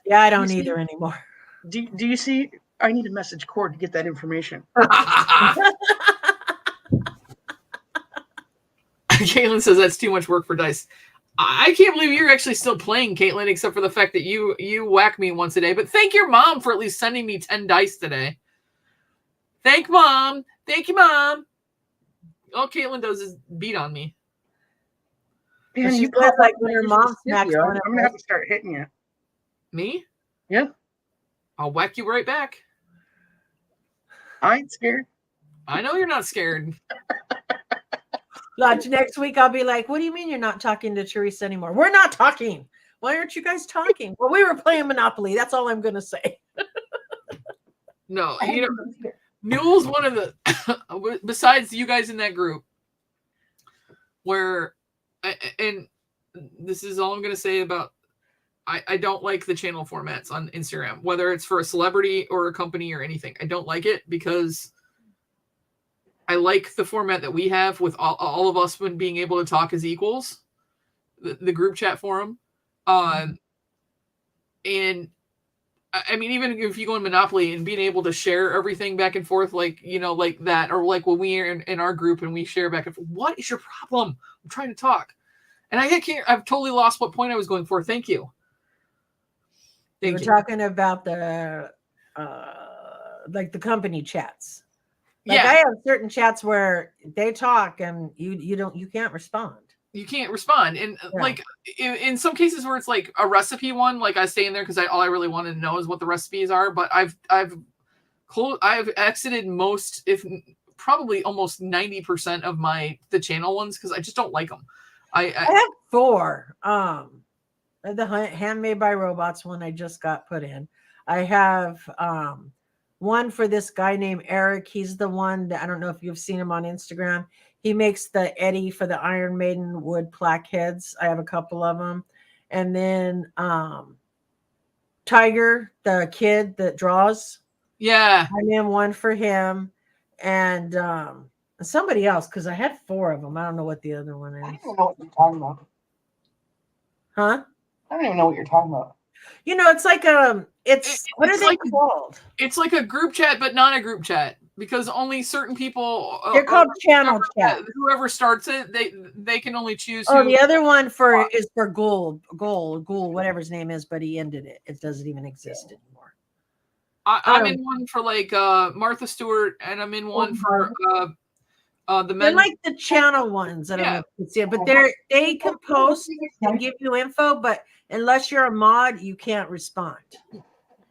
Yeah, I don't either anymore. Do you see? I need to message Cord to get that information. Caitlin says that's too much work for dice. I can't believe you're actually still playing, Caitlin, except for the fact that you whack me once a day. But thank your mom for at least sending me 10 dice today. Thank Mom. Thank you, Mom. All Caitlin does is beat on me. Man, She you said, pop like, up when and her I mom usually skip smacks you. one I'm of gonna us. have to start hitting you. Me? Yeah. I'll whack you right back. I ain't scared. I know you're not scared. Like, next week, I'll be like, what do you mean you're not talking to Teresa anymore? We're not talking. Why aren't you guys talking? Well, we were playing Monopoly. That's all I'm going to say. No, you know, Newell's one of the, besides you guys in that group, where, and this is all I'm going to say about, I don't like the channel formats on Instagram, whether it's for a celebrity or a company or anything. I don't like it because I like the format that we have with all of us when being able to talk as equals, the group chat forum. And I mean, even if you go in Monopoly and being able to share everything back and forth, like, you know, like that, or like when we are in our group and we share back and forth, what is your problem? I'm trying to talk. And I've totally lost what point I was going for. Thank you. We're talking about the, like the company chats. Like, yeah. I have certain chats where they talk and you can't respond. You can't respond. And like in some cases where it's like a recipe one, like I stay in there because all I really wanted to know is what the recipes are. But I've exited most, if probably almost 90% of the channel ones because I just don't like them. I have 4. The Handmade by Robots one I just got put in. I have one for this guy named Eric. He's the one that, I don't know if you've seen him on Instagram. He makes the Eddie for the Iron Maiden wood plaque heads. I have a couple of them. And then Tiger, the kid that draws. Yeah. I'm in one for him. And somebody else, because I had 4 of them. I don't know what the other one is. I don't even know what you're talking about. Huh? I don't even know what you're talking about. You know, it's like it's what are they called? It's like a group chat, but not a group chat because only certain people. They're called channel chat. Whoever starts it, they can only choose. Oh, the other one is for Gould, whatever his name is, but he ended it. It doesn't even exist anymore. I'm in one for like Martha Stewart, and I'm in one for the men. They're like the channel ones that I'm in, but they can post and give you info, but unless you're a mod, you can't respond.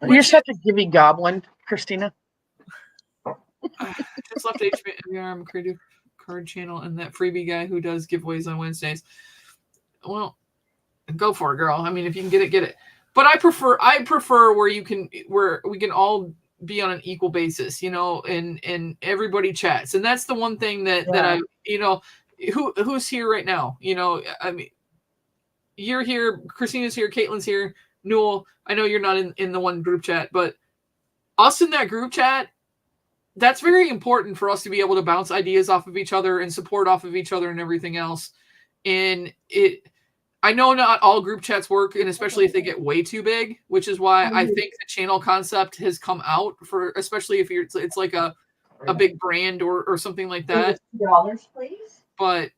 You're such a gibby goblin, Christina. Just left HBR Creative Card Channel and that freebie guy who does giveaways on Wednesdays. Well, go for it, girl. I mean, if you can get it, get it. But I prefer where we can all be on an equal basis, you know, and everybody chats. And that's the one thing that I, you know, who's here right now, you know, I mean, you're here, Christina's here, Caitlin's here, Newell. I know you're not in the one group chat, but us in that group chat, that's very important for us to be able to bounce ideas off of each other and support off of each other and everything else. And I know not all group chats work, and especially if they get way too big, which is why I think the channel concept has come out for, especially if it's like a big brand or something like that. $2, please. But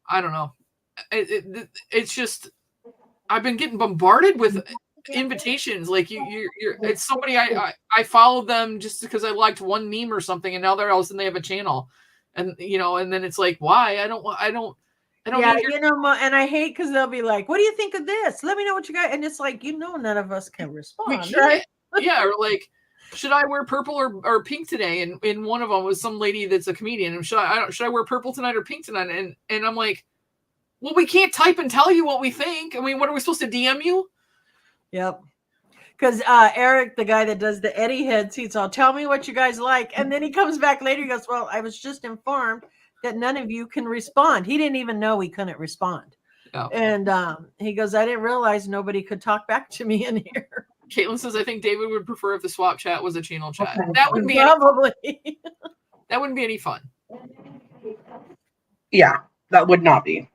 I don't know. It's just, I've been getting bombarded with invitations. Like you're it's somebody I followed them just because I liked one meme or something, and now they're all of a sudden they have a channel, and you know, and then it's like, why? I don't. Yeah, you know, and I hate because they'll be like, "What do you think of this? Let me know what you got." And it's like, you know, none of us can respond, right? Yeah, or like, should I wear purple or pink today? And in one of them was some lady that's a comedian, and should I wear purple tonight or pink tonight? And I'm like, well, we can't type and tell you what we think. I mean, what are we supposed to DM you? Yep. Because Eric, the guy that does the Eddie heads, he's all, tell me what you guys like. And then he comes back later. He goes, well, I was just informed that none of you can respond. He didn't even know we couldn't respond. Oh. And he goes, I didn't realize nobody could talk back to me in here. Caitlin says, I think David would prefer if the swap chat was a channel chat. Okay. That wouldn't be probably. That wouldn't be any fun. Yeah, that would not be.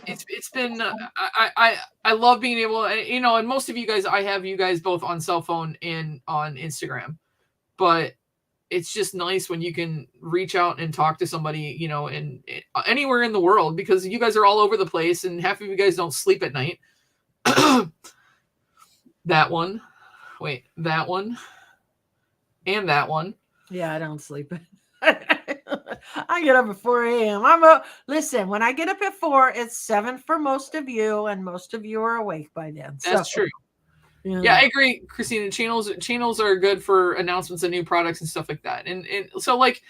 It's been I love being able, you know, and most of you guys, I have you guys both on cell phone and on Instagram, but it's just nice when you can reach out and talk to somebody, you know, and anywhere in the world, because you guys are all over the place and half of you guys don't sleep at night. That one, and that one. Yeah, I don't sleep. I get up at 4 a.m. Listen, when I get up at 4, it's 7 for most of you, and most of you are awake by then. That's true. Yeah, I agree, Christina. Channels are good for announcements of new products and stuff like that. And so like,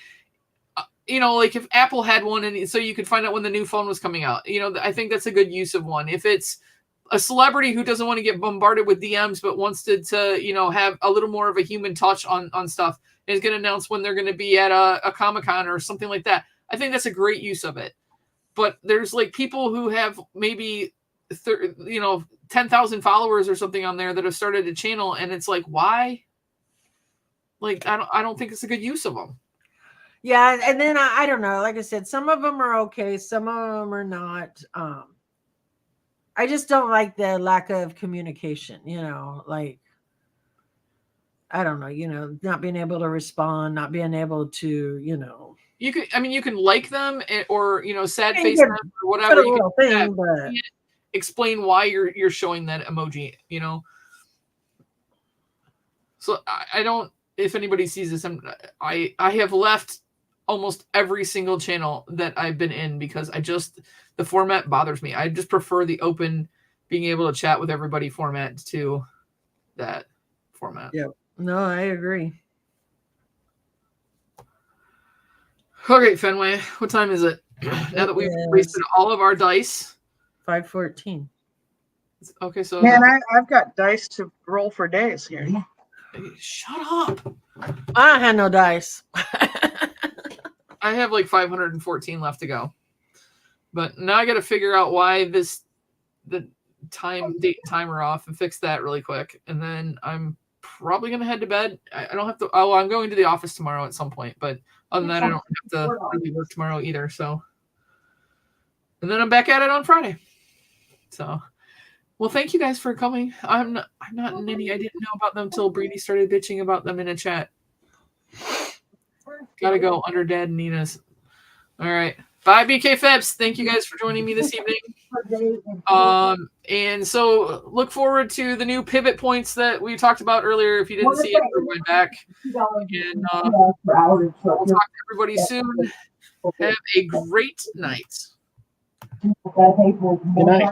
like if Apple had one, and so you could find out when the new phone was coming out. I think that's a good use of one. If it's a celebrity who doesn't want to get bombarded with DMs but wants to have a little more of a human touch on stuff, and is going to announce when they're going to be at a Comic-Con or something like that, I think that's a great use of it. But there's like people who have maybe 10,000 followers or something on there that have started a channel, and it's like, why? Like, I don't think it's a good use of them. Yeah, and then I don't know. Like I said, some of them are okay, some of them are not. I just don't like the lack of communication. Like, I don't know. Not being able to respond, not being able to. You can like them or sad face them or whatever. You can explain why you're showing that emoji. So I don't. If anybody sees this, I have left almost every single channel that I've been in because the format bothers me. I just prefer the open, being able to chat with everybody format to that format. Yeah. No, I agree. Okay, Fenway, what time is it? Now that we've wasted all of our dice. 5:14. Okay, so man, I've got dice to roll for days here. Shut up. I had no dice. I have like 514 left to go. But now I got to figure out why the date and time are off and fix that really quick. And then I'm probably going to head to bed. I don't have to. Oh, I'm going to the office tomorrow at some point. But other than that, I don't have to really work tomorrow either. So, and then I'm back at it on Friday. So, well, thank you guys for coming. I'm not Ninny. I didn't know about them till Brady started bitching about them in a chat. Gotta go under Dad and Nina's. All right. Bye, BK Febs. Thank you guys for joining me this evening. And so look forward to the new pivot points that we talked about earlier. If you didn't see it, go right back. And we'll talk to everybody soon. Have a great night. Good night.